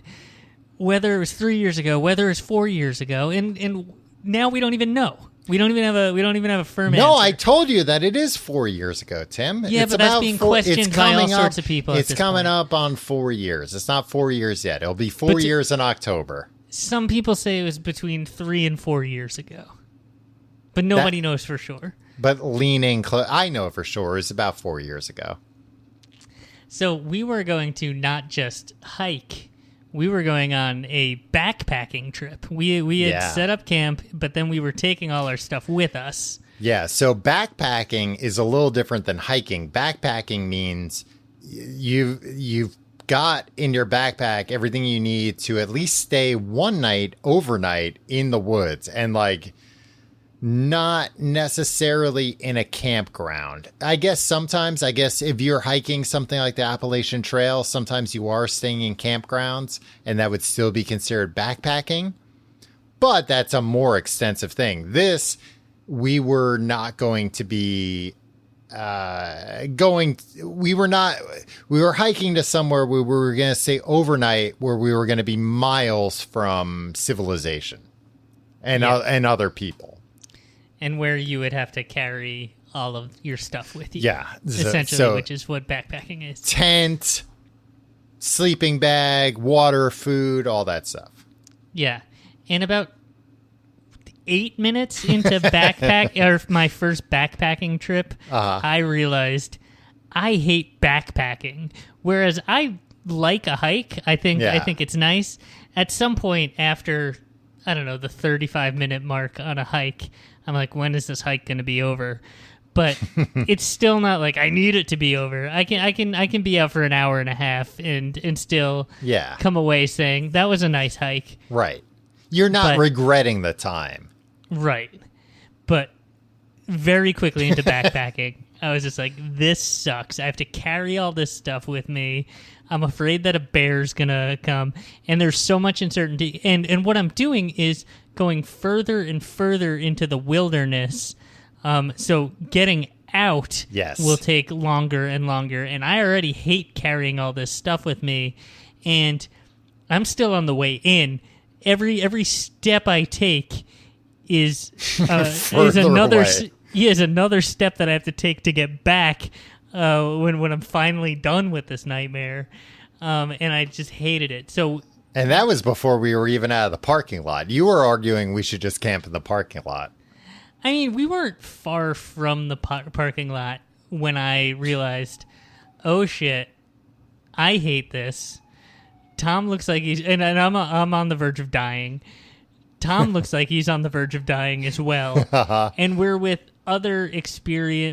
[SPEAKER 3] whether it was 3 years ago, whether it was 4 years ago, and now we don't even know. We don't even have a firm answer.
[SPEAKER 2] No, I told you that it is 4 years ago, Tim.
[SPEAKER 3] Yeah, but that's being questioned by all sorts of people.
[SPEAKER 2] It's coming up on 4 years. It's not 4 years yet. It'll be 4 years in October.
[SPEAKER 3] Some people say it was between 3 and 4 years ago, but nobody knows for sure.
[SPEAKER 2] But leaning close, I know for sure it's about 4 years ago.
[SPEAKER 3] So we were going to not just hike. We were going on a backpacking trip. We had set up camp, but then we were taking all our stuff with us.
[SPEAKER 2] Yeah, so backpacking is a little different than hiking. Backpacking means you've got in your backpack everything you need to at least stay one night overnight in the woods, and like not necessarily in a campground. I guess sometimes, if you're hiking something like the Appalachian Trail, sometimes you are staying in campgrounds, and that would still be considered backpacking. But that's a more extensive thing. This, we were not going to be we were hiking to somewhere where we were going to stay overnight, where we were going to be miles from civilization and other people.
[SPEAKER 3] And where you would have to carry all of your stuff with you.
[SPEAKER 2] Yeah.
[SPEAKER 3] Essentially, which is what backpacking is.
[SPEAKER 2] Tent, sleeping bag, water, food, all that stuff.
[SPEAKER 3] Yeah. And about 8 minutes into my first backpacking trip, I realized I hate backpacking. Whereas I like a hike. I think it's nice. At some point after, I don't know, the 35-minute mark on a hike, I'm like, when is this hike going to be over? But it's still not like I need it to be over. I can be out for an hour and a half and still come away saying that was a nice hike.
[SPEAKER 2] Right. You're not regretting the time.
[SPEAKER 3] Right. But very quickly into backpacking, I was just like, this sucks. I have to carry all this stuff with me. I'm afraid that a bear's going to come. And there's so much uncertainty. And what I'm doing is going further and further into the wilderness. So getting out will take longer and longer. And I already hate carrying all this stuff with me. And I'm still on the way in. Every step I take is another step that I have to take to get back when I'm finally done with this nightmare. And I just hated it.
[SPEAKER 2] And that was before we were even out of the parking lot. You were arguing we should just camp in the parking lot.
[SPEAKER 3] I mean, we weren't far from the parking lot when I realized, oh shit, I hate this. Tom looks like he's, and I'm on the verge of dying. Tom looks like he's on the verge of dying as well. And we're with other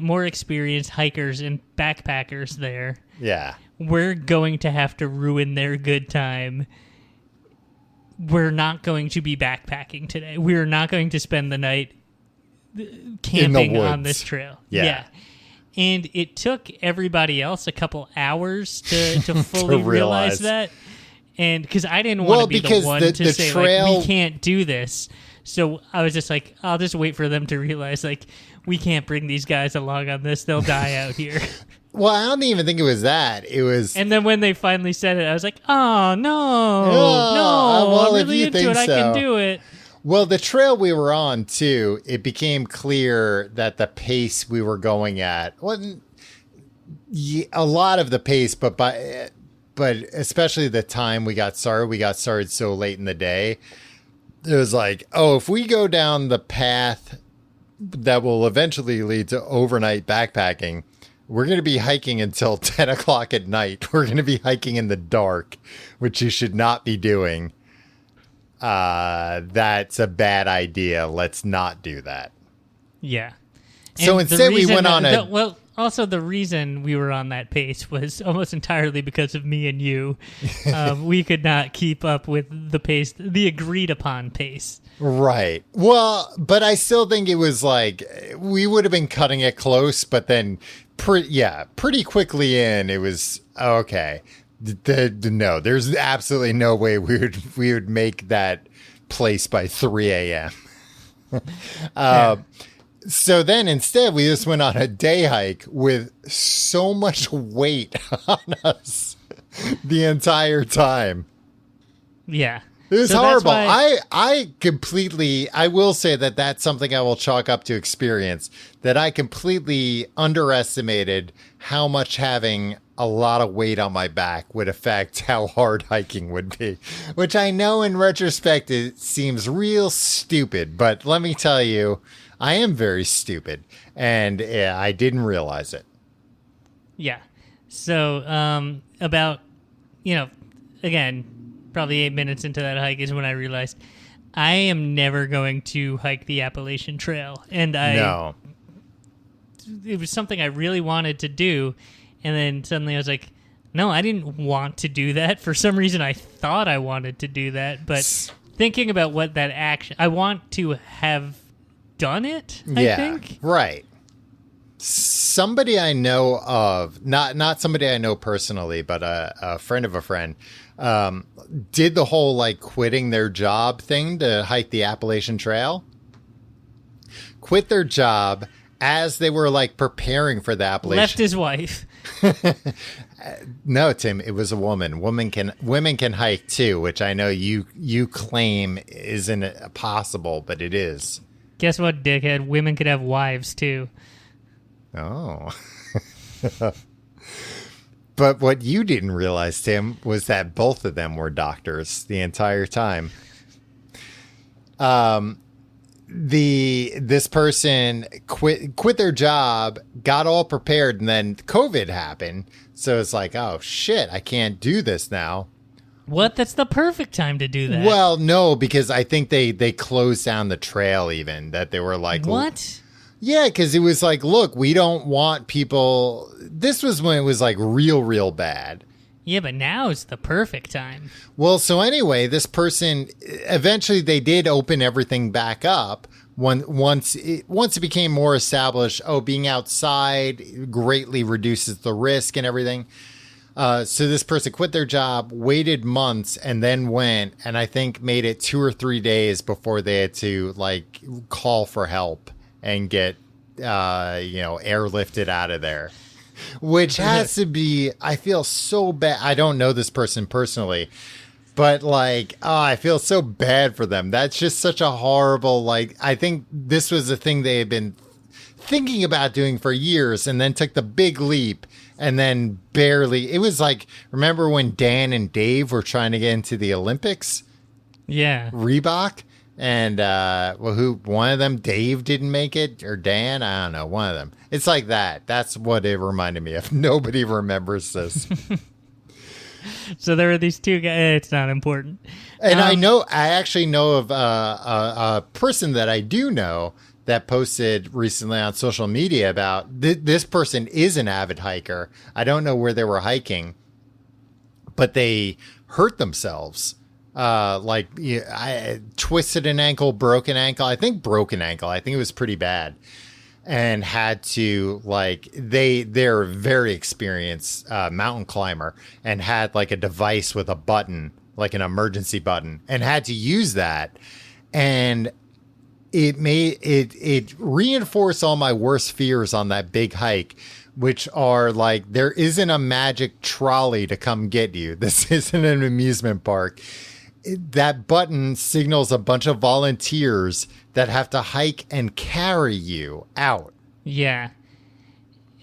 [SPEAKER 3] more experienced hikers and backpackers there.
[SPEAKER 2] Yeah.
[SPEAKER 3] We're going to have to ruin their good time. We're not going to be backpacking today. We're not going to spend the night camping on this trail. Yeah. And it took everybody else a couple hours to fully realize that. And because I didn't want to be the one to say, like, we can't do this. So I was just like, I'll just wait for them to realize, like, we can't bring these guys along on this. They'll die out here.
[SPEAKER 2] Well, I don't even think it was that. It was...
[SPEAKER 3] And then when they finally said it, I was like, oh, no,
[SPEAKER 2] well,
[SPEAKER 3] I'm really into it. I can do it.
[SPEAKER 2] Well, the trail we were on, too, it became clear that the pace we were going at wasn't a lot of the pace, but especially the time we got started so late in the day. It was like, oh, if we go down the path that will eventually lead to overnight backpacking, we're going to be hiking until 10 o'clock at night. We're going to be hiking in the dark, which you should not be doing. That's a bad idea. Let's not do that.
[SPEAKER 3] Yeah.
[SPEAKER 2] So instead we went on
[SPEAKER 3] also, the reason we were on that pace was almost entirely because of me and you. We could not keep up with the pace, the agreed upon pace.
[SPEAKER 2] Right. Well, but I still think it was like we would have been cutting it close, but then pretty quickly in, it was okay. No, there's absolutely no way we would make that place by 3 a.m. So then instead we just went on a day hike with so much weight on us the entire time.
[SPEAKER 3] Yeah.
[SPEAKER 2] It was
[SPEAKER 3] So that's
[SPEAKER 2] horrible.
[SPEAKER 3] why-
[SPEAKER 2] I will say that that's something I will chalk up to experience, that I completely underestimated how much having a lot of weight on my back would affect how hard hiking would be, which I know in retrospect it seems real stupid, but let me tell you, I am very stupid, and I didn't realize it.
[SPEAKER 3] Yeah. So, about, again, probably 8 minutes into that hike is when I realized I am never going to hike the Appalachian Trail. And
[SPEAKER 2] No.
[SPEAKER 3] it was something I really wanted to do. And then suddenly I was like, no, I didn't want to do that. For some reason, I thought I wanted to do that. But thinking about what that action, I want to have done it, I think.
[SPEAKER 2] Right. Somebody I know of, not somebody I know personally, but a friend of a friend, did the whole like quitting their job thing to hike the Appalachian Trail. Quit their job as they were like preparing for the Appalachian.
[SPEAKER 3] Left his wife.
[SPEAKER 2] No, Tim, it was a woman. Women can hike too, which I know you claim isn't possible, but it is.
[SPEAKER 3] Guess what, dickhead? Women could have wives too.
[SPEAKER 2] Oh. But what you didn't realize, Tim, was that both of them were doctors the entire time. This person quit their job, got all prepared, and then COVID happened. So it's like, oh shit, I can't do this now.
[SPEAKER 3] What? That's the perfect time to do that.
[SPEAKER 2] Well, no, because I think they closed down the trail even, that they were like,
[SPEAKER 3] what?
[SPEAKER 2] Yeah, because it was like, look, we don't want people. This was when it was like real bad.
[SPEAKER 3] Yeah, but now is the perfect time.
[SPEAKER 2] Well, so anyway, this person, eventually they did open everything back up once it became more established. Oh, being outside greatly reduces the risk and everything. So this person quit their job, waited months, and then went, and I think made it 2 or 3 days before they had to like call for help and get, airlifted out of there, which has to be, I feel so bad. I don't know this person personally, but like, oh, I feel so bad for them. That's just such a horrible, like, I think this was a thing they had been thinking about doing for years and then took the big leap and then barely, it was like, remember when Dan and Dave were trying to get into the Olympics?
[SPEAKER 3] Yeah.
[SPEAKER 2] Reebok? And, one of them, Dave didn't make it, or Dan? I don't know, one of them. It's like that. That's what it reminded me of. Nobody remembers this.
[SPEAKER 3] So there were these two guys. It's not important.
[SPEAKER 2] And I actually know of a person that I do know that posted recently on social media about this person is an avid hiker. I don't know where they were hiking, but they hurt themselves. I twisted an ankle, broken ankle. I think broken ankle. I think it was pretty bad, and had to they're a very experienced mountain climber, and had like a device with a button, like an emergency button, and had to use that, and it reinforced all my worst fears on that big hike, which are like, there isn't a magic trolley to come get you. This isn't an amusement park. That button signals a bunch of volunteers that have to hike and carry you out.
[SPEAKER 3] Yeah.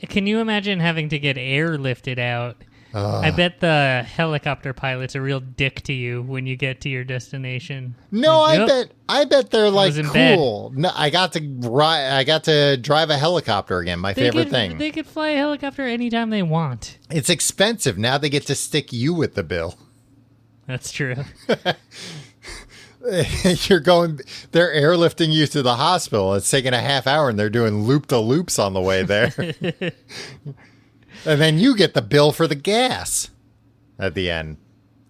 [SPEAKER 3] Can you imagine having to get airlifted out? I bet the helicopter pilot's a real dick to you when you get to your destination.
[SPEAKER 2] No,
[SPEAKER 3] Like,
[SPEAKER 2] I bet they're like
[SPEAKER 3] in
[SPEAKER 2] cool. No, I got to drive a helicopter again. My favorite thing.
[SPEAKER 3] They could fly a helicopter anytime they want.
[SPEAKER 2] It's expensive. Now they get to stick you with the bill.
[SPEAKER 3] That's true.
[SPEAKER 2] They're airlifting you to the hospital. It's taking a half hour and they're doing loop-to-loops on the way there. And then you get the bill for the gas at the end.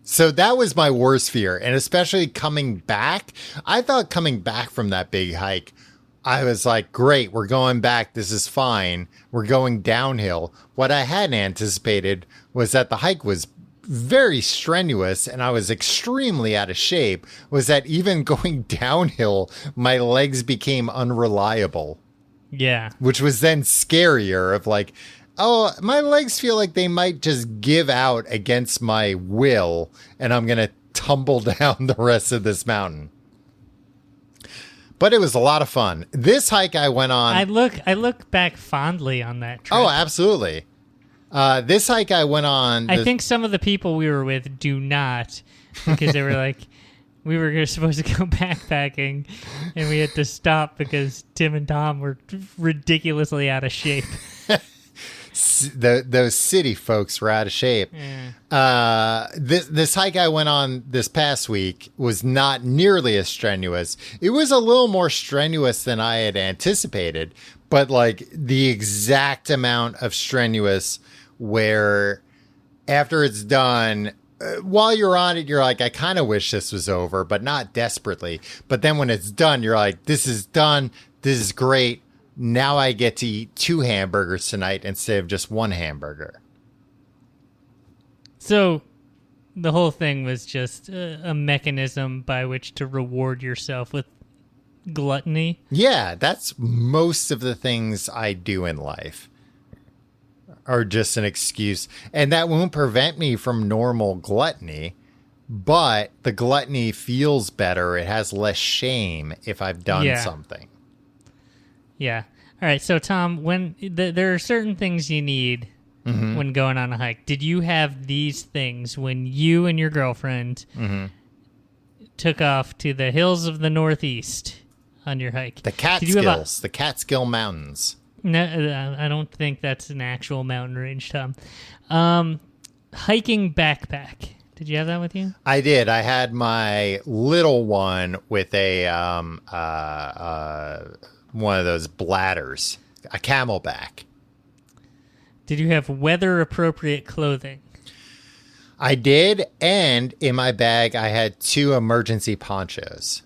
[SPEAKER 2] So that was my worst fear. And especially coming back, I thought coming back from that big hike, I was like, great, we're going back. This is fine. We're going downhill. What I hadn't anticipated was that the hike was very strenuous and I was extremely out of shape, was that even going downhill, my legs became unreliable.
[SPEAKER 3] Yeah.
[SPEAKER 2] Which was then scarier of like, oh, my legs feel like they might just give out against my will and I'm going to tumble down the rest of this mountain. But it was a lot of fun. This hike I went on.
[SPEAKER 3] I look back fondly on that trip.
[SPEAKER 2] Oh, absolutely. This hike I went on.
[SPEAKER 3] I think some of the people we were with do not, because they were like, we were supposed to go backpacking, and we had to stop because Tim and Tom were ridiculously out of shape.
[SPEAKER 2] Those city folks were out of shape.
[SPEAKER 3] Yeah.
[SPEAKER 2] This hike I went on this past week was not nearly as strenuous. It was a little more strenuous than I had anticipated, but like the exact amount of strenuous where after it's done, while you're on it, you're like, I kind of wish this was over, but not desperately. But then when it's done, you're like, this is done. This is great. Now I get to eat 2 hamburgers tonight instead of just 1 hamburger.
[SPEAKER 3] So the whole thing was just a mechanism by which to reward yourself with gluttony.
[SPEAKER 2] Yeah, that's most of the things I do in life are just an excuse. And that won't prevent me from normal gluttony, but the gluttony feels better. It has less shame if I've done something.
[SPEAKER 3] Yeah. All right. So, Tom, when there are certain things you need when going on a hike. Did you have these things when you and your girlfriend took off to the hills of the Northeast on your hike?
[SPEAKER 2] The Catskills, the Catskill Mountains.
[SPEAKER 3] No, I don't think that's an actual mountain range, Tom. Hiking backpack. Did you have that with you?
[SPEAKER 2] I did. I had my little one with a one of those bladders, a Camelback.
[SPEAKER 3] Did you have weather-appropriate clothing?
[SPEAKER 2] I did, and in my bag, I had 2 emergency ponchos.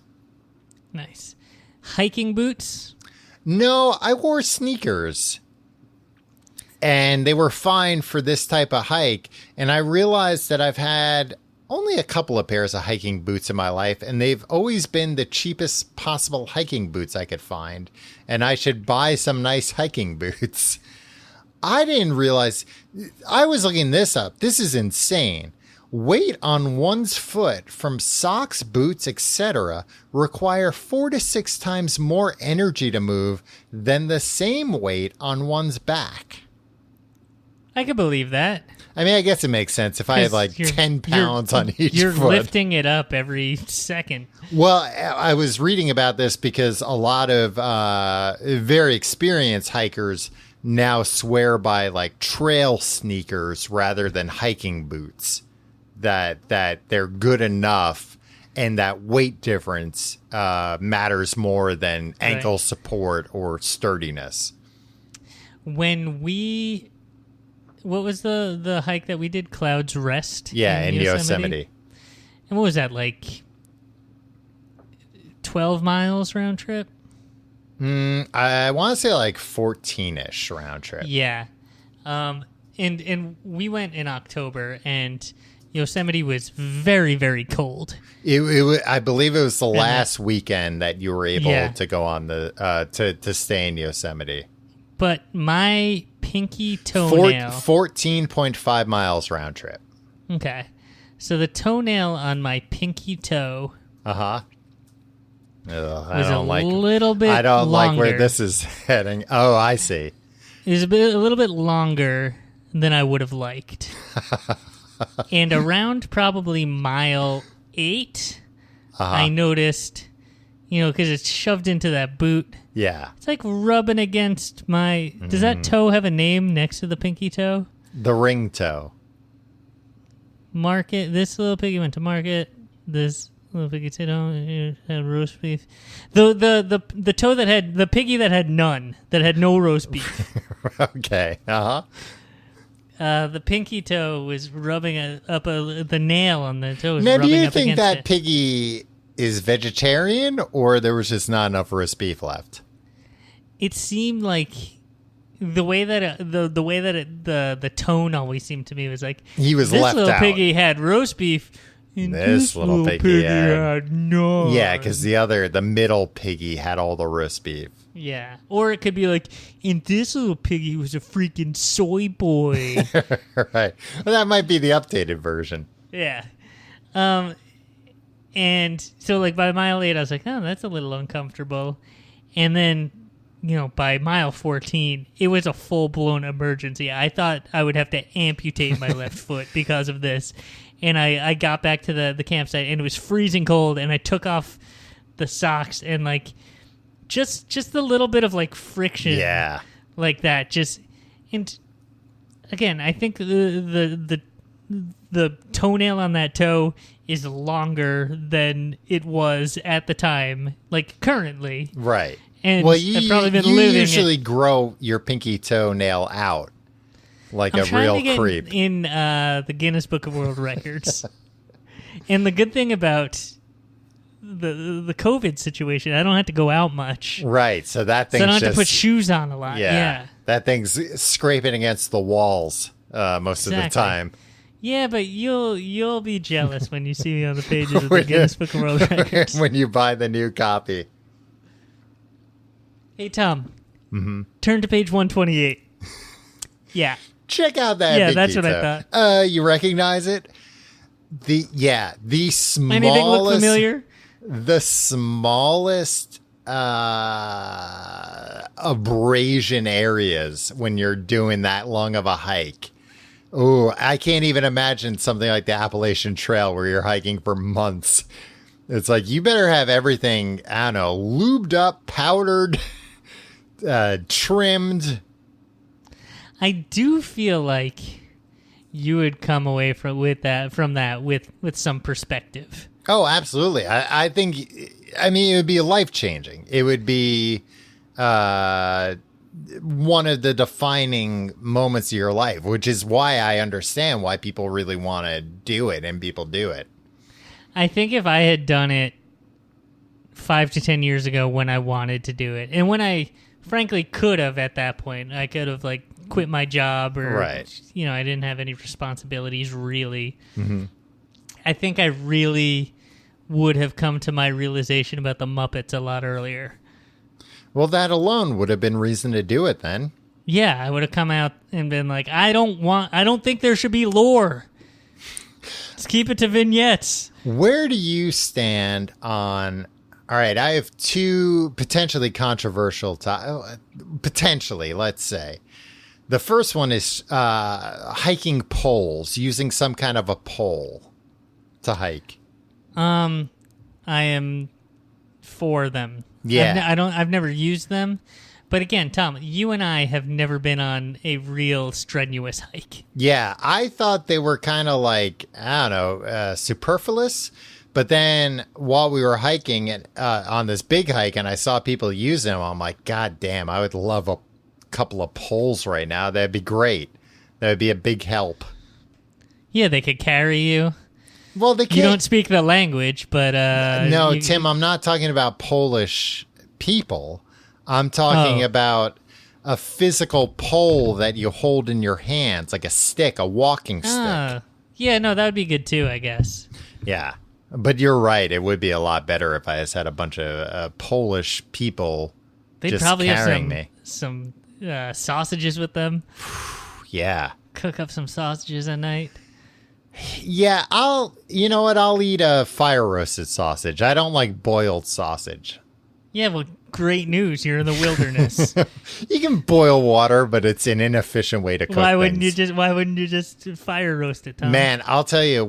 [SPEAKER 3] Nice. Hiking boots?
[SPEAKER 2] No, I wore sneakers. And they were fine for this type of hike. And I realized that I've had only a couple of pairs of hiking boots in my life, and they've always been the cheapest possible hiking boots I could find. And I should buy some nice hiking boots. I didn't realize. I was looking this up. This is insane. Weight on one's foot from socks, boots, etc. require 4 to 6 times more energy to move than the same weight on one's back.
[SPEAKER 3] I could believe that.
[SPEAKER 2] I mean, I guess it makes sense if I had like 10 pounds on each
[SPEAKER 3] You're
[SPEAKER 2] foot.
[SPEAKER 3] lifting it up every second.
[SPEAKER 2] Well, I was reading about this because a lot of very experienced hikers now swear by like trail sneakers rather than hiking boots. That they're good enough and that weight difference matters more than ankle support or sturdiness.
[SPEAKER 3] When what was the hike that we did? Clouds Rest?
[SPEAKER 2] Yeah, in Yosemite.
[SPEAKER 3] And what was that, like 12 miles round trip?
[SPEAKER 2] I want to say like 14-ish round trip.
[SPEAKER 3] Yeah. And we went in October, and Yosemite was very, very cold.
[SPEAKER 2] I believe it was the last weekend that you were able to go on the to stay in Yosemite.
[SPEAKER 3] But my pinky toenail...
[SPEAKER 2] 14.5 miles round trip.
[SPEAKER 3] Okay. So the toenail on my pinky toe...
[SPEAKER 2] Uh-huh.
[SPEAKER 3] was a little bit
[SPEAKER 2] I don't
[SPEAKER 3] longer.
[SPEAKER 2] like where this is heading. Oh, I see.
[SPEAKER 3] It was a little bit longer than I would have liked. And around probably mile 8, I noticed, because it's shoved into that boot.
[SPEAKER 2] Yeah.
[SPEAKER 3] It's like rubbing against my... Does that toe have a name next to the pinky toe?
[SPEAKER 2] The ring toe.
[SPEAKER 3] Market. This little piggy went to market. This little piggy toe had roast beef. The toe that had... The piggy that had none. That had no roast beef.
[SPEAKER 2] Okay. Uh-huh.
[SPEAKER 3] The pinky toe was rubbing up the nail on the toe. Was
[SPEAKER 2] now, do
[SPEAKER 3] rubbing
[SPEAKER 2] you
[SPEAKER 3] up
[SPEAKER 2] think
[SPEAKER 3] against
[SPEAKER 2] that
[SPEAKER 3] it.
[SPEAKER 2] piggy is vegetarian, or there was just not enough roast beef left?
[SPEAKER 3] It seemed like the way that the tone always seemed to me was like
[SPEAKER 2] he was
[SPEAKER 3] this
[SPEAKER 2] left
[SPEAKER 3] little
[SPEAKER 2] out.
[SPEAKER 3] Piggy had roast beef. And
[SPEAKER 2] this little piggy
[SPEAKER 3] had none.
[SPEAKER 2] Yeah, because the middle piggy had all the roast beef.
[SPEAKER 3] Yeah, or it could be like, and this little piggy was a freaking soy boy.
[SPEAKER 2] Right. Well, that might be the updated version.
[SPEAKER 3] Yeah. And so, like, by mile 8, I was like, oh, that's a little uncomfortable. And then, by mile 14, it was a full-blown emergency. I thought I would have to amputate my left foot because of this. And I got back to the campsite, and it was freezing cold, and I took off the socks, and, like, just a little bit of, like, friction.
[SPEAKER 2] Yeah.
[SPEAKER 3] Like that. And again, I think the toenail on that toe is longer than it was at the time, like currently.
[SPEAKER 2] Right.
[SPEAKER 3] And
[SPEAKER 2] well,
[SPEAKER 3] I've probably been
[SPEAKER 2] you
[SPEAKER 3] living
[SPEAKER 2] usually
[SPEAKER 3] it.
[SPEAKER 2] grow your pinky toenail out like
[SPEAKER 3] I'm
[SPEAKER 2] a
[SPEAKER 3] trying
[SPEAKER 2] real
[SPEAKER 3] to get
[SPEAKER 2] creep.
[SPEAKER 3] in the Guinness Book of World Records. And the good thing about the COVID situation, I don't have to go out much.
[SPEAKER 2] Right. So that thing's
[SPEAKER 3] So I don't have
[SPEAKER 2] just,
[SPEAKER 3] to put shoes on a lot. Yeah.
[SPEAKER 2] That thing's scraping against the walls most of the time.
[SPEAKER 3] Yeah, but you'll be jealous when you see me on the pages of the Guinness Book of World Records.
[SPEAKER 2] When you buy the new copy.
[SPEAKER 3] Hey, Tom. Turn to page 128. Yeah.
[SPEAKER 2] Check out that.
[SPEAKER 3] Yeah,
[SPEAKER 2] pinky
[SPEAKER 3] that's what I
[SPEAKER 2] toe.
[SPEAKER 3] thought.
[SPEAKER 2] You recognize it? The smallest.
[SPEAKER 3] Anything look familiar?
[SPEAKER 2] The smallest abrasion areas when you're doing that long of a hike. Oh, I can't even imagine something like the Appalachian Trail where you're hiking for months. It's like you better have everything, I don't know, lubed up, powdered, trimmed.
[SPEAKER 3] I do feel like you would come away from that with some perspective.
[SPEAKER 2] Oh, absolutely. I think, I mean, it would be life-changing. It would be one of the defining moments of your life, which is why I understand why people really want to do it and people do it.
[SPEAKER 3] I think if I had done it 5 to 10 years ago when I wanted to do it, and when I frankly could have at that point, I could have like quit my job or,
[SPEAKER 2] right.
[SPEAKER 3] I didn't have any responsibilities really.
[SPEAKER 2] Mm-hmm.
[SPEAKER 3] I think I really would have come to my realization about the Muppets a lot earlier.
[SPEAKER 2] Well, that alone would have been reason to do it then.
[SPEAKER 3] Yeah, I would have come out and been like, I don't think there should be lore. Let's keep it to vignettes.
[SPEAKER 2] Where do you stand on... All right, I have two potentially controversial... potentially, let's say. The first one is hiking poles, using some kind of a pole to hike.
[SPEAKER 3] I am for them.
[SPEAKER 2] Yeah.
[SPEAKER 3] I've never used them. But again, Tom, you and I have never been on a real strenuous hike.
[SPEAKER 2] Yeah, I thought they were kind of like, I don't know, superfluous. But then while we were hiking on this big hike and I saw people use them, I'm like, God damn, I would love a couple of poles right now. That'd be great. That would be a big help.
[SPEAKER 3] Yeah, they could carry you.
[SPEAKER 2] Well, they can't.
[SPEAKER 3] You don't speak the language, but...
[SPEAKER 2] no, Tim, I'm not talking about Polish people. I'm talking about a physical pole that you hold in your hands, like a stick, a walking stick.
[SPEAKER 3] Yeah, no, that would be good too, I guess.
[SPEAKER 2] Yeah. But you're right. It would be a lot better if I just had a bunch of Polish people
[SPEAKER 3] They'd
[SPEAKER 2] just
[SPEAKER 3] probably
[SPEAKER 2] carrying
[SPEAKER 3] have some sausages with them.
[SPEAKER 2] Yeah.
[SPEAKER 3] Cook up some sausages at night.
[SPEAKER 2] Yeah, you know what? I'll eat a fire roasted sausage. I don't like boiled sausage.
[SPEAKER 3] Yeah, well, great news. You're in the wilderness.
[SPEAKER 2] You can boil water, but it's an inefficient way to cook
[SPEAKER 3] Why wouldn't
[SPEAKER 2] things.
[SPEAKER 3] Why wouldn't you just fire roast it, Tom?
[SPEAKER 2] Man, I'll tell you,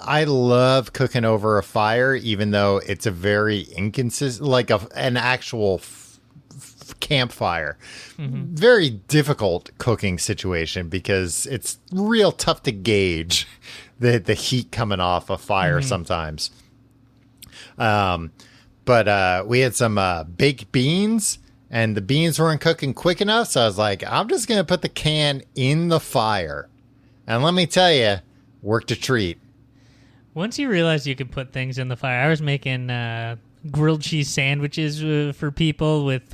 [SPEAKER 2] I love cooking over a fire, even though it's a very inconsistent, like an actual campfire. Mm-hmm. Very difficult cooking situation because it's real tough to gauge the heat coming off a fire sometimes. But we had some baked beans, and the beans weren't cooking quick enough, so I was like, I'm just going to put the can in the fire. And let me tell you, worked a treat.
[SPEAKER 3] Once you realize you can put things in the fire, I was making grilled cheese sandwiches for people with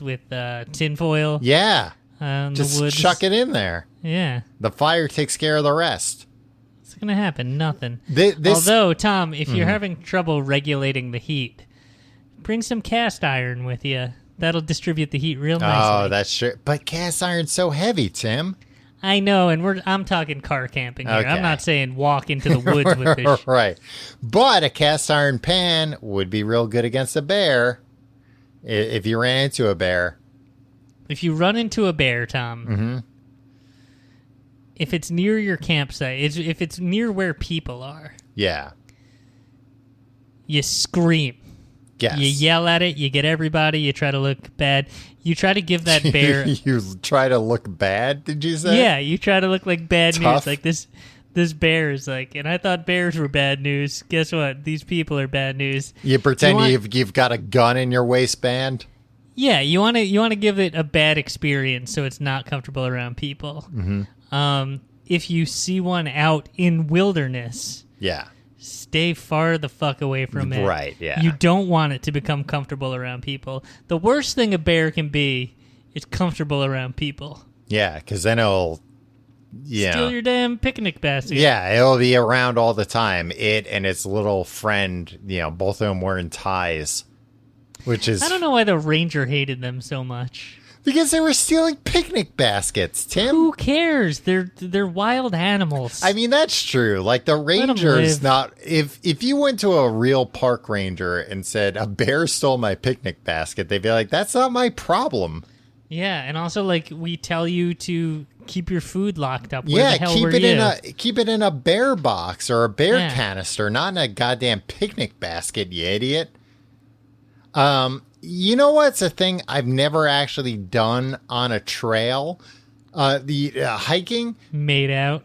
[SPEAKER 3] tinfoil.
[SPEAKER 2] Yeah.
[SPEAKER 3] Just
[SPEAKER 2] chuck it in there.
[SPEAKER 3] Yeah.
[SPEAKER 2] The fire takes care of the rest.
[SPEAKER 3] What's going to happen? Nothing.
[SPEAKER 2] This,
[SPEAKER 3] Although, Tom, if you're having trouble regulating the heat, bring some cast iron with you. That'll distribute the heat real nicely.
[SPEAKER 2] Oh, that's true. But cast iron's so heavy, Tim.
[SPEAKER 3] I know, and I'm talking car camping here.
[SPEAKER 2] Okay.
[SPEAKER 3] I'm not saying walk into the woods with this.
[SPEAKER 2] Right. But a cast iron pan would be real good against a bear if you ran into a bear.
[SPEAKER 3] If you run into a bear, Tom, if it's near your campsite, if it's near where people are,
[SPEAKER 2] Yeah.
[SPEAKER 3] you scream.
[SPEAKER 2] Yes.
[SPEAKER 3] You yell at it. You get everybody. You try to look bad. You try to give that bear.
[SPEAKER 2] You try to look bad, did you say?
[SPEAKER 3] Yeah, you try to look like bad
[SPEAKER 2] Tough.
[SPEAKER 3] news. Like this bear is like, and I thought bears were bad news. Guess what? These people are bad news.
[SPEAKER 2] You pretend you've got a gun in your waistband.
[SPEAKER 3] Yeah, you want to give it a bad experience so it's not comfortable around people. If you see one out in wilderness,
[SPEAKER 2] Yeah.
[SPEAKER 3] stay far the fuck away from it.
[SPEAKER 2] Right, yeah.
[SPEAKER 3] You don't want it to become comfortable around people. The worst thing a bear can be is comfortable around people.
[SPEAKER 2] Yeah, because then it'll,
[SPEAKER 3] Steal your damn picnic basket.
[SPEAKER 2] Yeah, it'll be around all the time. It and its little friend, both of them wearing ties, which is...
[SPEAKER 3] I don't know why the ranger hated them so much.
[SPEAKER 2] Because they were stealing picnic baskets, Tim.
[SPEAKER 3] Who cares? They're wild animals.
[SPEAKER 2] I mean, that's true. Like, the ranger's not... If you went to a real park ranger and said, a bear stole my picnic basket, they'd be like, that's not my problem.
[SPEAKER 3] Yeah, and also, like, we tell you to keep your food locked up. Where the hell
[SPEAKER 2] keep
[SPEAKER 3] were
[SPEAKER 2] it
[SPEAKER 3] you?
[SPEAKER 2] keep it in a bear box or a bear canister, not in a goddamn picnic basket, you idiot. You know what's a thing I've never actually done on a trail? The hiking.
[SPEAKER 3] Made out.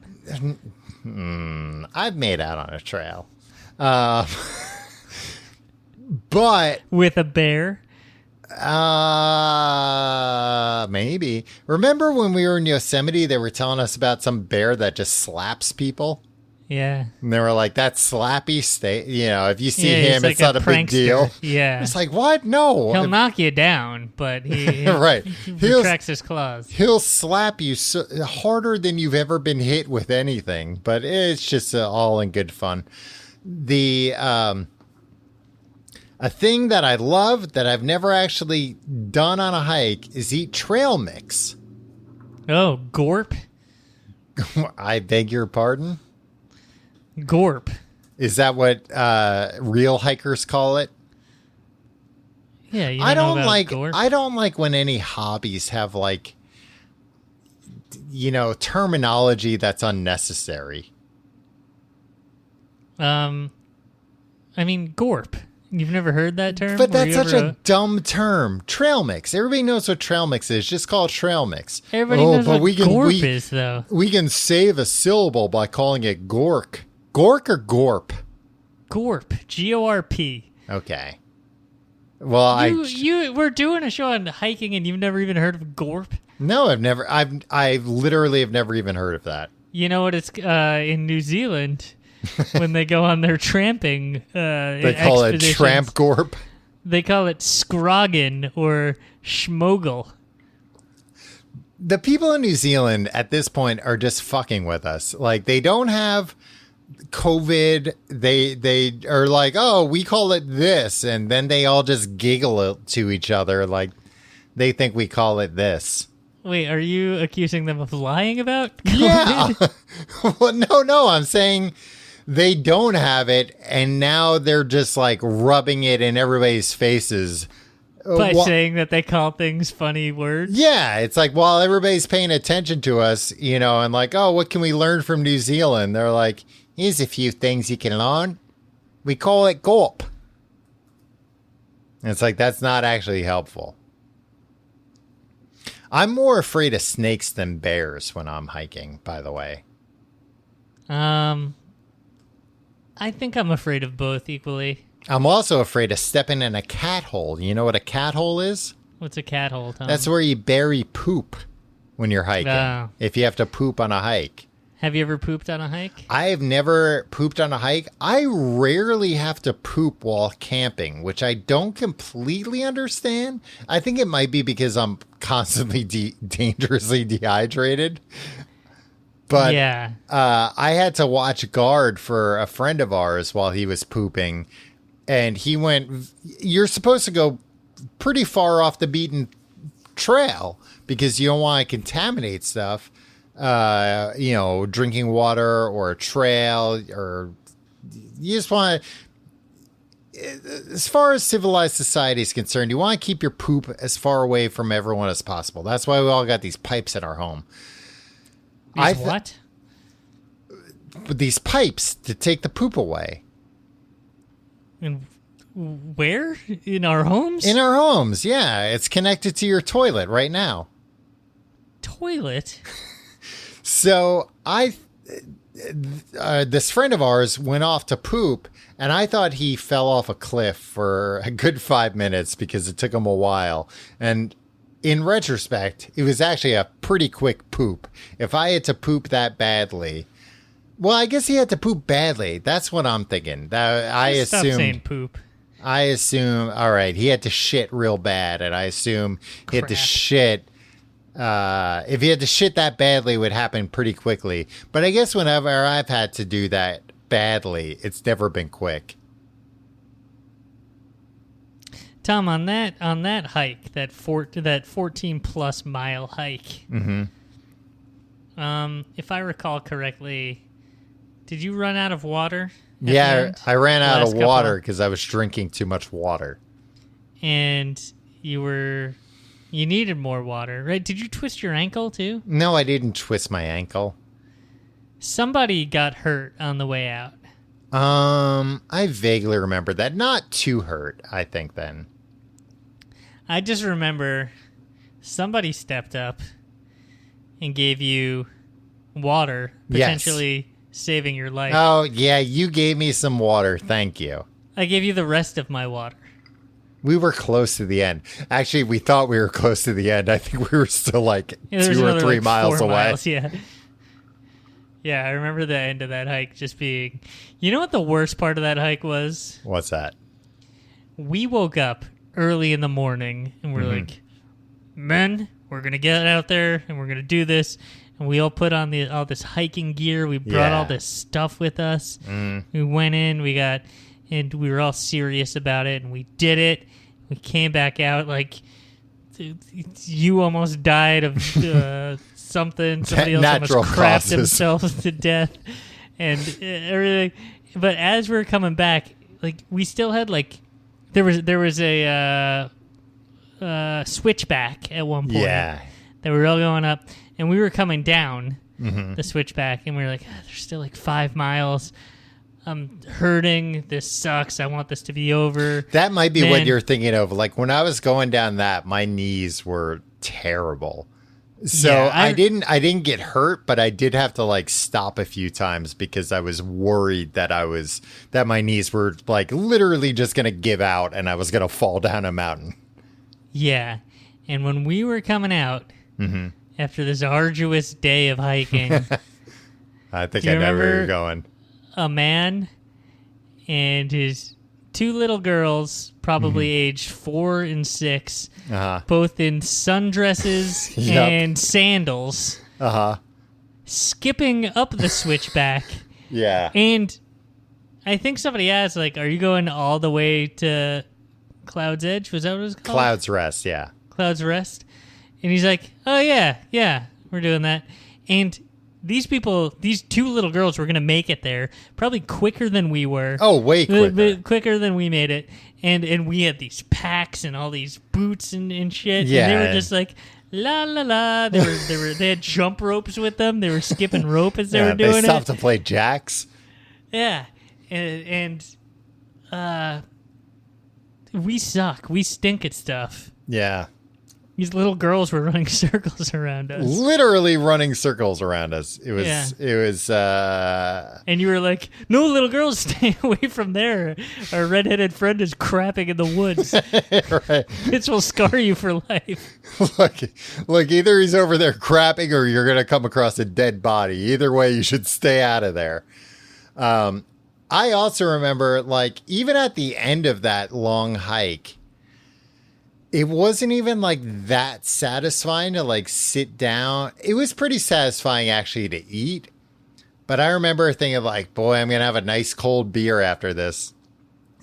[SPEAKER 2] I've made out on a trail. But
[SPEAKER 3] With a bear.
[SPEAKER 2] maybe. Remember when we were in Yosemite, they were telling us about some bear that just slaps people?
[SPEAKER 3] Yeah.
[SPEAKER 2] And they were like, that slappy state, if you see
[SPEAKER 3] he's
[SPEAKER 2] him,
[SPEAKER 3] like
[SPEAKER 2] it's not a big
[SPEAKER 3] prankster.
[SPEAKER 2] deal.
[SPEAKER 3] Yeah.
[SPEAKER 2] It's like, what? No.
[SPEAKER 3] He'll knock you down, but he
[SPEAKER 2] Right.
[SPEAKER 3] he retracts his claws.
[SPEAKER 2] He'll slap you harder than you've ever been hit with anything, but it's just all in good fun. A thing that I love that I've never actually done on a hike is eat trail mix.
[SPEAKER 3] Oh, gorp?
[SPEAKER 2] I beg your pardon?
[SPEAKER 3] Gorp.
[SPEAKER 2] Is that what real hikers call it?
[SPEAKER 3] Yeah, you know about gorp?
[SPEAKER 2] I don't like when any hobbies have terminology that's unnecessary.
[SPEAKER 3] I mean, gorp. You've never heard that term?
[SPEAKER 2] But that's such a dumb term. Trail mix. Everybody knows what trail mix is. Just call it trail mix.
[SPEAKER 3] Everybody knows what gorp is, though.
[SPEAKER 2] We can save a syllable by calling it gork. Gork or gorp?
[SPEAKER 3] Gorp. G-O-R-P.
[SPEAKER 2] Okay. Well,
[SPEAKER 3] we're doing a show on hiking and you've never even heard of gorp?
[SPEAKER 2] No, I literally have never even heard of that.
[SPEAKER 3] You know what? It's in New Zealand when they go on their tramping
[SPEAKER 2] they call it tramp gorp.
[SPEAKER 3] They call it scroggin or schmogel.
[SPEAKER 2] The people in New Zealand at this point are just fucking with us. Like, they don't have COVID. They are like, oh, we call it this, and then they all just giggle to each other like they think we call it this.
[SPEAKER 3] Wait, are you accusing them of lying about COVID?
[SPEAKER 2] Yeah. Well, no, I'm saying they don't have it, and now they're just like rubbing it in everybody's faces.
[SPEAKER 3] By saying that they call things funny words?
[SPEAKER 2] Yeah, it's like, while everybody's paying attention to us, and like, oh, what can we learn from New Zealand? They're like, here's a few things you can learn. We call it gorp. And it's like, that's not actually helpful. I'm more afraid of snakes than bears when I'm hiking, by the way.
[SPEAKER 3] I think I'm afraid of both equally.
[SPEAKER 2] I'm also afraid of stepping in a cat hole. You know what a cat hole is?
[SPEAKER 3] What's a cat hole, Tom?
[SPEAKER 2] That's where you bury poop when you're hiking.
[SPEAKER 3] Oh.
[SPEAKER 2] If you have to poop on a hike.
[SPEAKER 3] Have you ever pooped on a hike?
[SPEAKER 2] I have never pooped on a hike. I rarely have to poop while camping, which I don't completely understand. I think it might be because I'm constantly dangerously dehydrated. But
[SPEAKER 3] yeah.
[SPEAKER 2] I had to watch guard for a friend of ours while he was pooping. And he went, you're supposed to go pretty far off the beaten trail because you don't want to contaminate stuff. drinking water or a trail, or you just want to, as far as civilized society is concerned, you want to keep your poop as far away from everyone as possible. That's why we all got these pipes in our home.
[SPEAKER 3] What?
[SPEAKER 2] These pipes to take the poop away.
[SPEAKER 3] And where? In our homes?
[SPEAKER 2] In our homes, yeah. It's connected to your toilet right now.
[SPEAKER 3] Toilet?
[SPEAKER 2] So this friend of ours went off to poop, and I thought he fell off a cliff for a good 5 minutes because it took him a while. And in retrospect, it was actually a pretty quick poop. If I had to poop that badly, well, I guess he had to poop badly. That's what I'm thinking.
[SPEAKER 3] Stop saying poop.
[SPEAKER 2] I assume, all right, he had to shit real bad, and I assume he had to
[SPEAKER 3] Crap.
[SPEAKER 2] shit. If he had to shit that badly, it would happen pretty quickly. But I guess whenever I've had to do that badly, it's never been quick.
[SPEAKER 3] Tom, on that hike, that 14 plus mile hike.
[SPEAKER 2] Mm-hmm.
[SPEAKER 3] If I recall correctly, did you run out of water?
[SPEAKER 2] Yeah, I ran out of water
[SPEAKER 3] couple?
[SPEAKER 2] because I was drinking too much water.
[SPEAKER 3] And you needed more water, right? Did you twist your ankle too?
[SPEAKER 2] No, I didn't twist my ankle.
[SPEAKER 3] Somebody got hurt on the way out.
[SPEAKER 2] I vaguely remember that. Not too hurt, I think, then.
[SPEAKER 3] I just remember somebody stepped up and gave you water, potentially saving your life.
[SPEAKER 2] Oh, yeah, you gave me some water. Thank you.
[SPEAKER 3] I gave you the rest of my water.
[SPEAKER 2] We were close to the end. Actually, we thought we were close to the end. I think we were still like
[SPEAKER 3] Yeah, there was
[SPEAKER 2] 2 or
[SPEAKER 3] another,
[SPEAKER 2] 3
[SPEAKER 3] like,
[SPEAKER 2] miles
[SPEAKER 3] 4
[SPEAKER 2] away.
[SPEAKER 3] miles, yeah. Yeah, I remember the end of that hike just being... You know what the worst part of that hike was?
[SPEAKER 2] What's that?
[SPEAKER 3] We woke up early in the morning and we're like, men, we're going to get out there and we're going to do this. And we all put on all this hiking gear. We brought all this stuff with us. We went in, and we were all serious about it, and we did it. We came back out like you almost died of something. Somebody else
[SPEAKER 2] Natural
[SPEAKER 3] almost crapped
[SPEAKER 2] causes.
[SPEAKER 3] themselves to death, and everything. But as we were coming back, like we still had like there was a switchback at one point.
[SPEAKER 2] Yeah.
[SPEAKER 3] That we were all going up, and we were coming down the switchback, and we were like, there's still like 5 miles. I'm hurting. This sucks. I want this to be over.
[SPEAKER 2] That might be what
[SPEAKER 3] Man.
[SPEAKER 2] you're thinking of. Like when I was going down that, my knees were terrible. So
[SPEAKER 3] Yeah,
[SPEAKER 2] I didn't get hurt, but I did have to like stop a few times because I was worried that my knees were like literally just going to give out and I was going to fall down a mountain.
[SPEAKER 3] Yeah. And when we were coming out after this arduous day of hiking,
[SPEAKER 2] I think
[SPEAKER 3] Do you
[SPEAKER 2] I know where
[SPEAKER 3] remember-
[SPEAKER 2] you're going.
[SPEAKER 3] a man and his 2 little girls, probably aged 4 and 6, both in sundresses
[SPEAKER 2] Yep.
[SPEAKER 3] and sandals, skipping up the switchback.
[SPEAKER 2] Yeah.
[SPEAKER 3] And I think somebody asked, like, are you going all the way to Cloud's Edge? Was that what it was called?
[SPEAKER 2] Cloud's Rest, yeah.
[SPEAKER 3] Cloud's Rest. And he's like, oh, yeah, we're doing that. And these 2 little girls were going to make it there probably quicker than we were.
[SPEAKER 2] Oh, way quicker.
[SPEAKER 3] Quicker than we made it. And we had these packs and all these boots and shit.
[SPEAKER 2] Yeah.
[SPEAKER 3] And they were just like, la, la, la. They had jump ropes with them. They were skipping rope as they were doing
[SPEAKER 2] they
[SPEAKER 3] it.
[SPEAKER 2] stopped to play jacks.
[SPEAKER 3] Yeah. And we suck. We stink at stuff.
[SPEAKER 2] Yeah.
[SPEAKER 3] These little girls were running circles around us.
[SPEAKER 2] Literally running circles around us. It was,
[SPEAKER 3] And you were like, no, little girls, stay away from there. Our redheaded friend is crapping in the woods.
[SPEAKER 2] right.
[SPEAKER 3] This will scar you for life.
[SPEAKER 2] Look, either he's over there crapping or you're going to come across a dead body. Either way, you should stay out of there. I also remember, like, even at the end of that long hike, it wasn't even like that satisfying to like sit down. It was pretty satisfying actually to eat. But I remember thinking like, boy, I'm going to have a nice cold beer after this.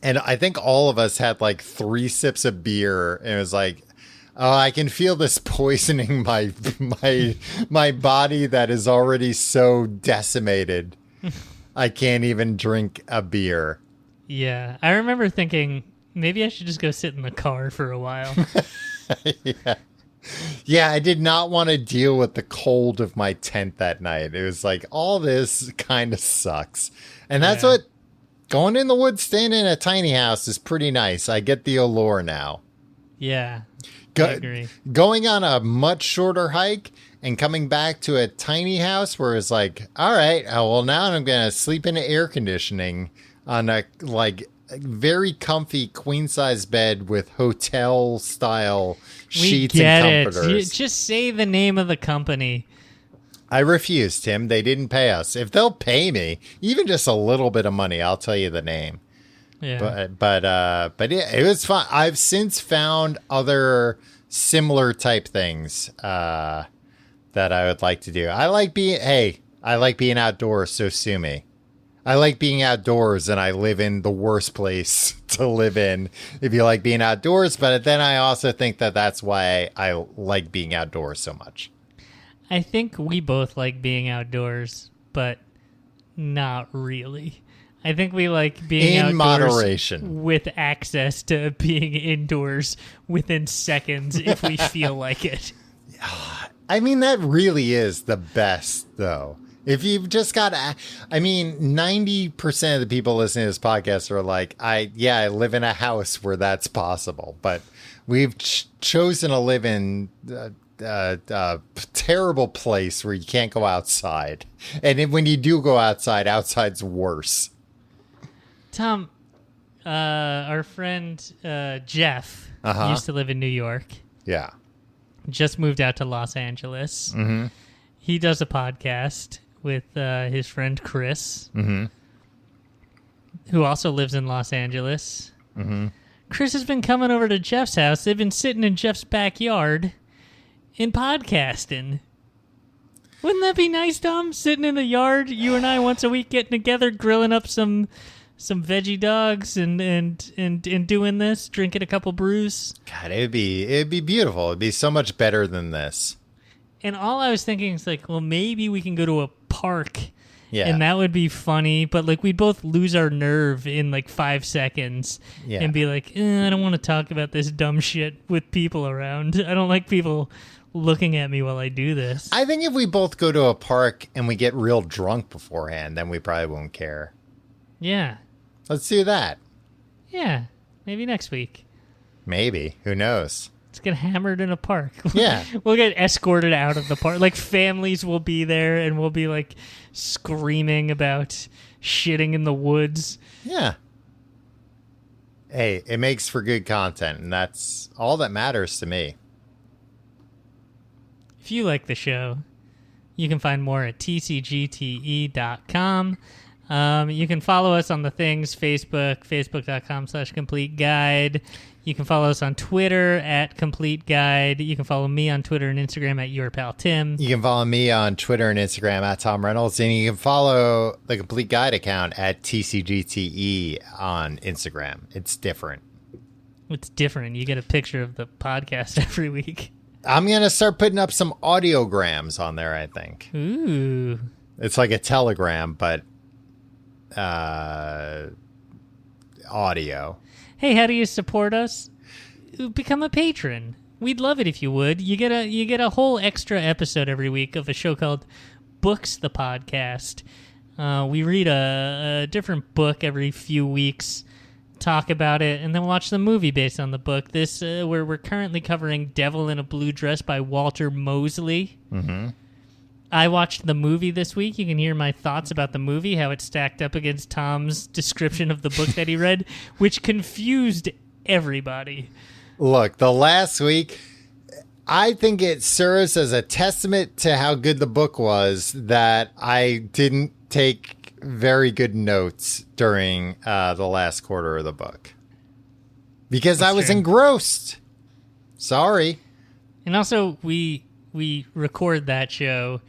[SPEAKER 2] And I think all of us had like 3 sips of beer. And it was like, Oh, I can feel this poisoning my body that is already so decimated. I can't even drink a beer.
[SPEAKER 3] Yeah, I remember thinking maybe I should just go sit in the car for a while.
[SPEAKER 2] Yeah. Yeah, I did not want to deal with the cold of my tent that night. It was like, all this kind of sucks. And that's what going in the woods, staying in a tiny house is pretty nice. I get the allure now.
[SPEAKER 3] Yeah, I agree.
[SPEAKER 2] Going on a much shorter hike and coming back to a tiny house where it's like, all right, well, now I'm going to sleep in air conditioning on a very comfy queen size bed with hotel style sheets and comforters.
[SPEAKER 3] Just say the name of the company.
[SPEAKER 2] I refuse, Tim. They didn't pay us. If they'll pay me, even just a little bit of money, I'll tell you the name.
[SPEAKER 3] Yeah.
[SPEAKER 2] But it was fun. I've since found other similar type things that I would like to do. I like being outdoors, so sue me. I like being outdoors, and I live in the worst place to live in if you like being outdoors. But then I also think that that's why I like being outdoors so much.
[SPEAKER 3] I think we both like being outdoors, but not really. I think we like being
[SPEAKER 2] in
[SPEAKER 3] outdoors
[SPEAKER 2] moderation
[SPEAKER 3] with access to being indoors within seconds if we feel like it.
[SPEAKER 2] I mean, that really is the best, though. If you've just got, 90% of the people listening to this podcast are like, I live in a house where that's possible. But we've chosen to live in a terrible place where you can't go outside. And when you do go outside's worse.
[SPEAKER 3] Tom, our friend Jeff used to live in New York.
[SPEAKER 2] Yeah.
[SPEAKER 3] Just moved out to Los Angeles.
[SPEAKER 2] Mm-hmm.
[SPEAKER 3] He does a podcast with his friend Chris, who also lives in Los Angeles.
[SPEAKER 2] Mm-hmm.
[SPEAKER 3] Chris has been coming over to Jeff's house. They've been sitting in Jeff's backyard and podcasting. Wouldn't that be nice, Tom? Sitting in the yard, you and I once a week getting together, grilling up some veggie dogs and doing this, drinking a couple brews.
[SPEAKER 2] God, it'd be beautiful. It'd be so much better than this.
[SPEAKER 3] And all I was thinking is like, well, maybe we can go to a park.
[SPEAKER 2] Yeah.
[SPEAKER 3] And that would be funny, but like we'd both lose our nerve in like 5 seconds and be like, I don't want to talk about this dumb shit with people around. I don't like people looking at me while I do this.
[SPEAKER 2] I think if we both go to a park and we get real drunk beforehand, then we probably won't care.
[SPEAKER 3] Yeah.
[SPEAKER 2] Let's do that.
[SPEAKER 3] Yeah. Maybe next week.
[SPEAKER 2] Maybe. Who knows?
[SPEAKER 3] Let's get hammered in a park.
[SPEAKER 2] Yeah.
[SPEAKER 3] We'll get escorted out of the park. Like families will be there and we'll be like screaming about shitting in the woods.
[SPEAKER 2] Yeah. Hey, it makes for good content, and that's all that matters to me.
[SPEAKER 3] If you like the show, you can find more at tcgte.com. You can follow us on the things, facebook.com/complete guide. You can follow us on Twitter at Complete Guide. You can follow me on Twitter and Instagram at Your Pal Tim.
[SPEAKER 2] You can follow me on Twitter and Instagram at Tom Reynolds. And you can follow the Complete Guide account at TCGTE on Instagram. It's different.
[SPEAKER 3] It's different. You get a picture of the podcast every week.
[SPEAKER 2] I'm going to start putting up some audiograms on there, I think.
[SPEAKER 3] Ooh.
[SPEAKER 2] It's like a telegram, but audio.
[SPEAKER 3] Hey, how do you support us? Become a patron. We'd love it if you would. You get a whole extra episode every week of a show called Books the Podcast. We read a different book every few weeks, talk about it, and then watch the movie based on the book. This where we're currently covering Devil in a Blue Dress by Walter Mosley.
[SPEAKER 2] Mm-hmm.
[SPEAKER 3] I watched the movie this week. You can hear my thoughts about the movie, how it stacked up against Tom's description of the book that he read, which confused everybody.
[SPEAKER 2] Look, the last week, I think it serves as a testament to how good the book was that I didn't take very good notes during the last quarter of the book. Because That's I was true. Engrossed. Sorry.
[SPEAKER 3] And also, we record that show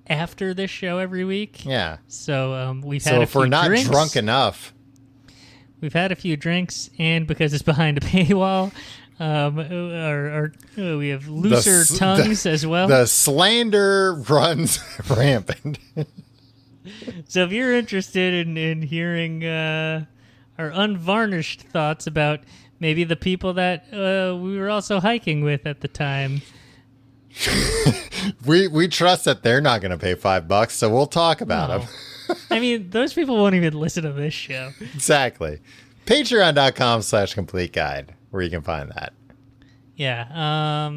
[SPEAKER 3] after this show every week.
[SPEAKER 2] Yeah.
[SPEAKER 3] So we've had a few drinks.
[SPEAKER 2] So if we're not drunk enough.
[SPEAKER 3] We've had a few drinks, and because it's behind a paywall, We have looser tongues as well.
[SPEAKER 2] The slander runs rampant.
[SPEAKER 3] So if you're interested in hearing our unvarnished thoughts about maybe the people that we were also hiking with at the time,
[SPEAKER 2] we trust that they're not going to pay $5, so we'll talk about them.
[SPEAKER 3] I mean, those people won't even listen to this show.
[SPEAKER 2] Exactly. Patreon.com/complete guide, where you can find that.
[SPEAKER 3] Yeah.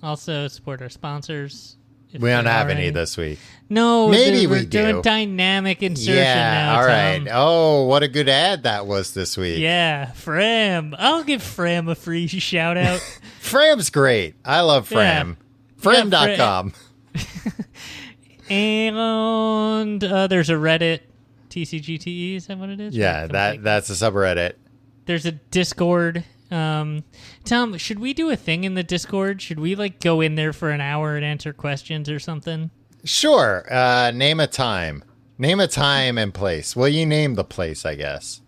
[SPEAKER 3] Also support our sponsors.
[SPEAKER 2] We don't have any this week.
[SPEAKER 3] No,
[SPEAKER 2] maybe
[SPEAKER 3] we're
[SPEAKER 2] we
[SPEAKER 3] doing
[SPEAKER 2] do.
[SPEAKER 3] dynamic insertion now.
[SPEAKER 2] All
[SPEAKER 3] Tom.
[SPEAKER 2] right. Oh, what a good ad that was this week.
[SPEAKER 3] Yeah, Fram. I'll give Fram a free shout out.
[SPEAKER 2] Fram's great. I love Fram. Fram.com.
[SPEAKER 3] And there's a Reddit, TCGTE, is that what it is?
[SPEAKER 2] Yeah, that's a subreddit.
[SPEAKER 3] There's a Discord. Tom, should we do a thing in the Discord? Should we go in there for an hour and answer questions or something?
[SPEAKER 2] Sure. Name a time. Name a time and place. Well, you name the place, I guess.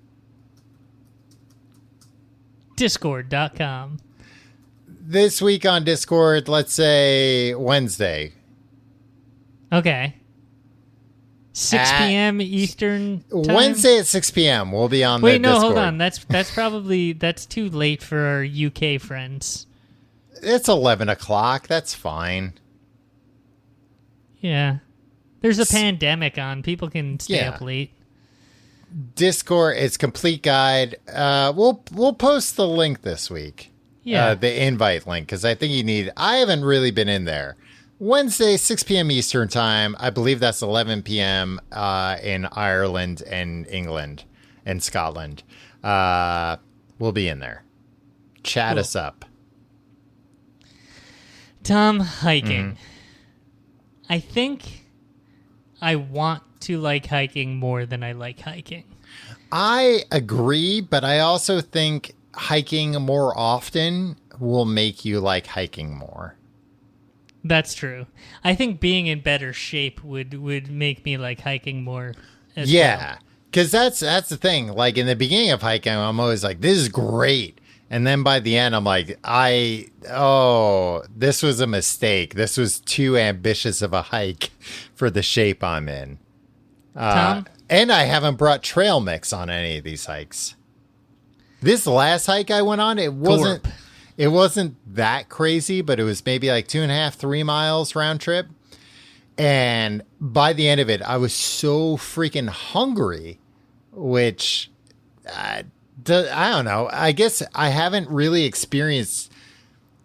[SPEAKER 3] Discord.com.
[SPEAKER 2] This week on Discord, let's say Wednesday.
[SPEAKER 3] Okay. 6 p.m. Eastern time?
[SPEAKER 2] Wednesday at 6 p.m. We'll be on
[SPEAKER 3] Wait,
[SPEAKER 2] the Discord.
[SPEAKER 3] Hold on. That's probably too late for our UK friends.
[SPEAKER 2] It's 11 o'clock. That's fine.
[SPEAKER 3] Yeah. There's a pandemic on. People can stay up late.
[SPEAKER 2] Discord, it's complete guide. We'll post the link this week.
[SPEAKER 3] Yeah.
[SPEAKER 2] The invite link, because I think I haven't really been in there. Wednesday, 6 p.m. Eastern time. I believe that's 11 p.m. In Ireland and England and Scotland. We'll be in there. Chat us up.
[SPEAKER 3] Tom, hiking. Mm-hmm. I think I want to like hiking more than I like hiking.
[SPEAKER 2] I agree, but I also think hiking more often will make you like hiking more.
[SPEAKER 3] That's true. I think being in better shape would make me like hiking more as well.
[SPEAKER 2] Because that's the thing. Like in the beginning of hiking, I'm always like, this is great. And then by the end, I'm like, this was a mistake. This was too ambitious of a hike for the shape I'm in.
[SPEAKER 3] Tom?
[SPEAKER 2] And I haven't brought trail mix on any of these hikes. This last hike I went on, it wasn't that crazy, but it was maybe like 2.5, 3 miles round trip. And by the end of it, I was so freaking hungry, which I don't know. I guess I haven't really experienced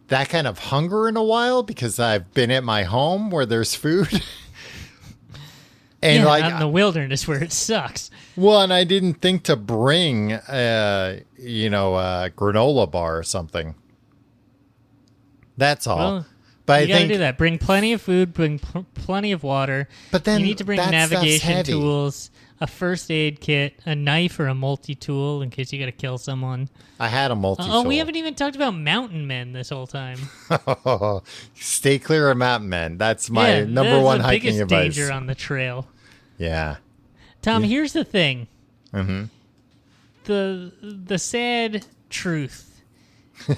[SPEAKER 2] that kind of hunger in a while because I've been at my home where there's food. And
[SPEAKER 3] out in the wilderness where it sucks.
[SPEAKER 2] Well, and I didn't think to bring, a granola bar or something. That's all.
[SPEAKER 3] Well,
[SPEAKER 2] but
[SPEAKER 3] you gotta do that. Bring plenty of food. Bring plenty of water.
[SPEAKER 2] But then
[SPEAKER 3] you need to bring navigation tools, a first aid kit, a knife or a multi-tool in case you gotta kill someone.
[SPEAKER 2] I had a multi-tool.
[SPEAKER 3] Oh, we haven't even talked about mountain men this whole time.
[SPEAKER 2] Stay clear of mountain men. That's my number one hiking advice.
[SPEAKER 3] Biggest danger on the trail.
[SPEAKER 2] Yeah.
[SPEAKER 3] Tom, here's the thing.
[SPEAKER 2] Mm-hmm.
[SPEAKER 3] The sad truth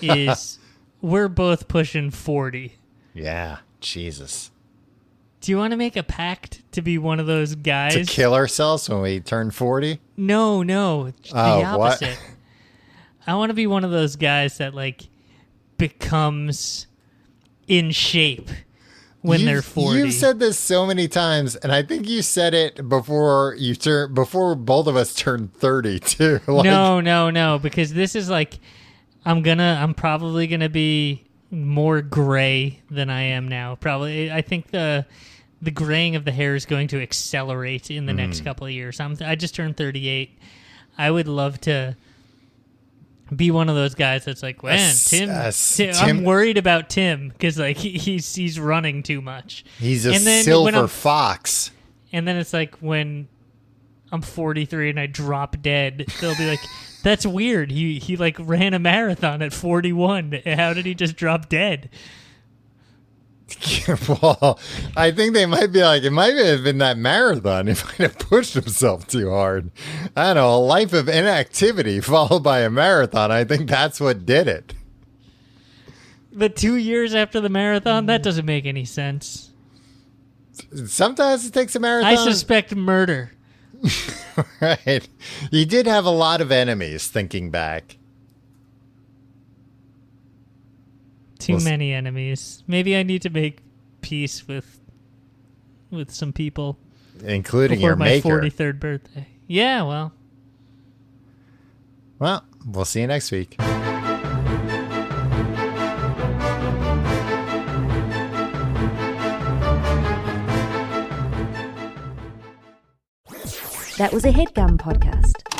[SPEAKER 3] is we're both pushing 40.
[SPEAKER 2] Yeah. Jesus.
[SPEAKER 3] Do you want to make a pact to be one of those guys?
[SPEAKER 2] To kill ourselves when we turn 40?
[SPEAKER 3] No. The opposite.
[SPEAKER 2] What?
[SPEAKER 3] I want to be one of those guys that becomes in shape when they're 40.
[SPEAKER 2] You've said this so many times, and I think you said it before both of us turned 30 too.
[SPEAKER 3] No, because this is I'm probably gonna be more gray than I am now. Probably, I think the graying of the hair is going to accelerate in the next couple of years. I just turned 38. I would love to be one of those guys that's like, man, Tim, I'm worried about Tim because he's running too much.
[SPEAKER 2] He's a silver fox.
[SPEAKER 3] And then it's like when I'm 43 and I drop dead, they'll be like, that's weird. He ran a marathon at 41. How did he just drop dead?
[SPEAKER 2] Well, I think they might be like, it might have been that marathon. He might have pushed himself too hard. I don't know, a life of inactivity followed by a marathon. I think that's what did it.
[SPEAKER 3] But 2 years after the marathon? That doesn't make any sense.
[SPEAKER 2] Sometimes it takes a marathon.
[SPEAKER 3] I suspect murder.
[SPEAKER 2] Right. He did have a lot of enemies, thinking back.
[SPEAKER 3] Too many enemies. Maybe I need to make peace with some people.
[SPEAKER 2] Including
[SPEAKER 3] before
[SPEAKER 2] your
[SPEAKER 3] my
[SPEAKER 2] maker.
[SPEAKER 3] 43rd birthday. Yeah, well.
[SPEAKER 2] Well, we'll see you next week.
[SPEAKER 1] That was a HeadGum podcast.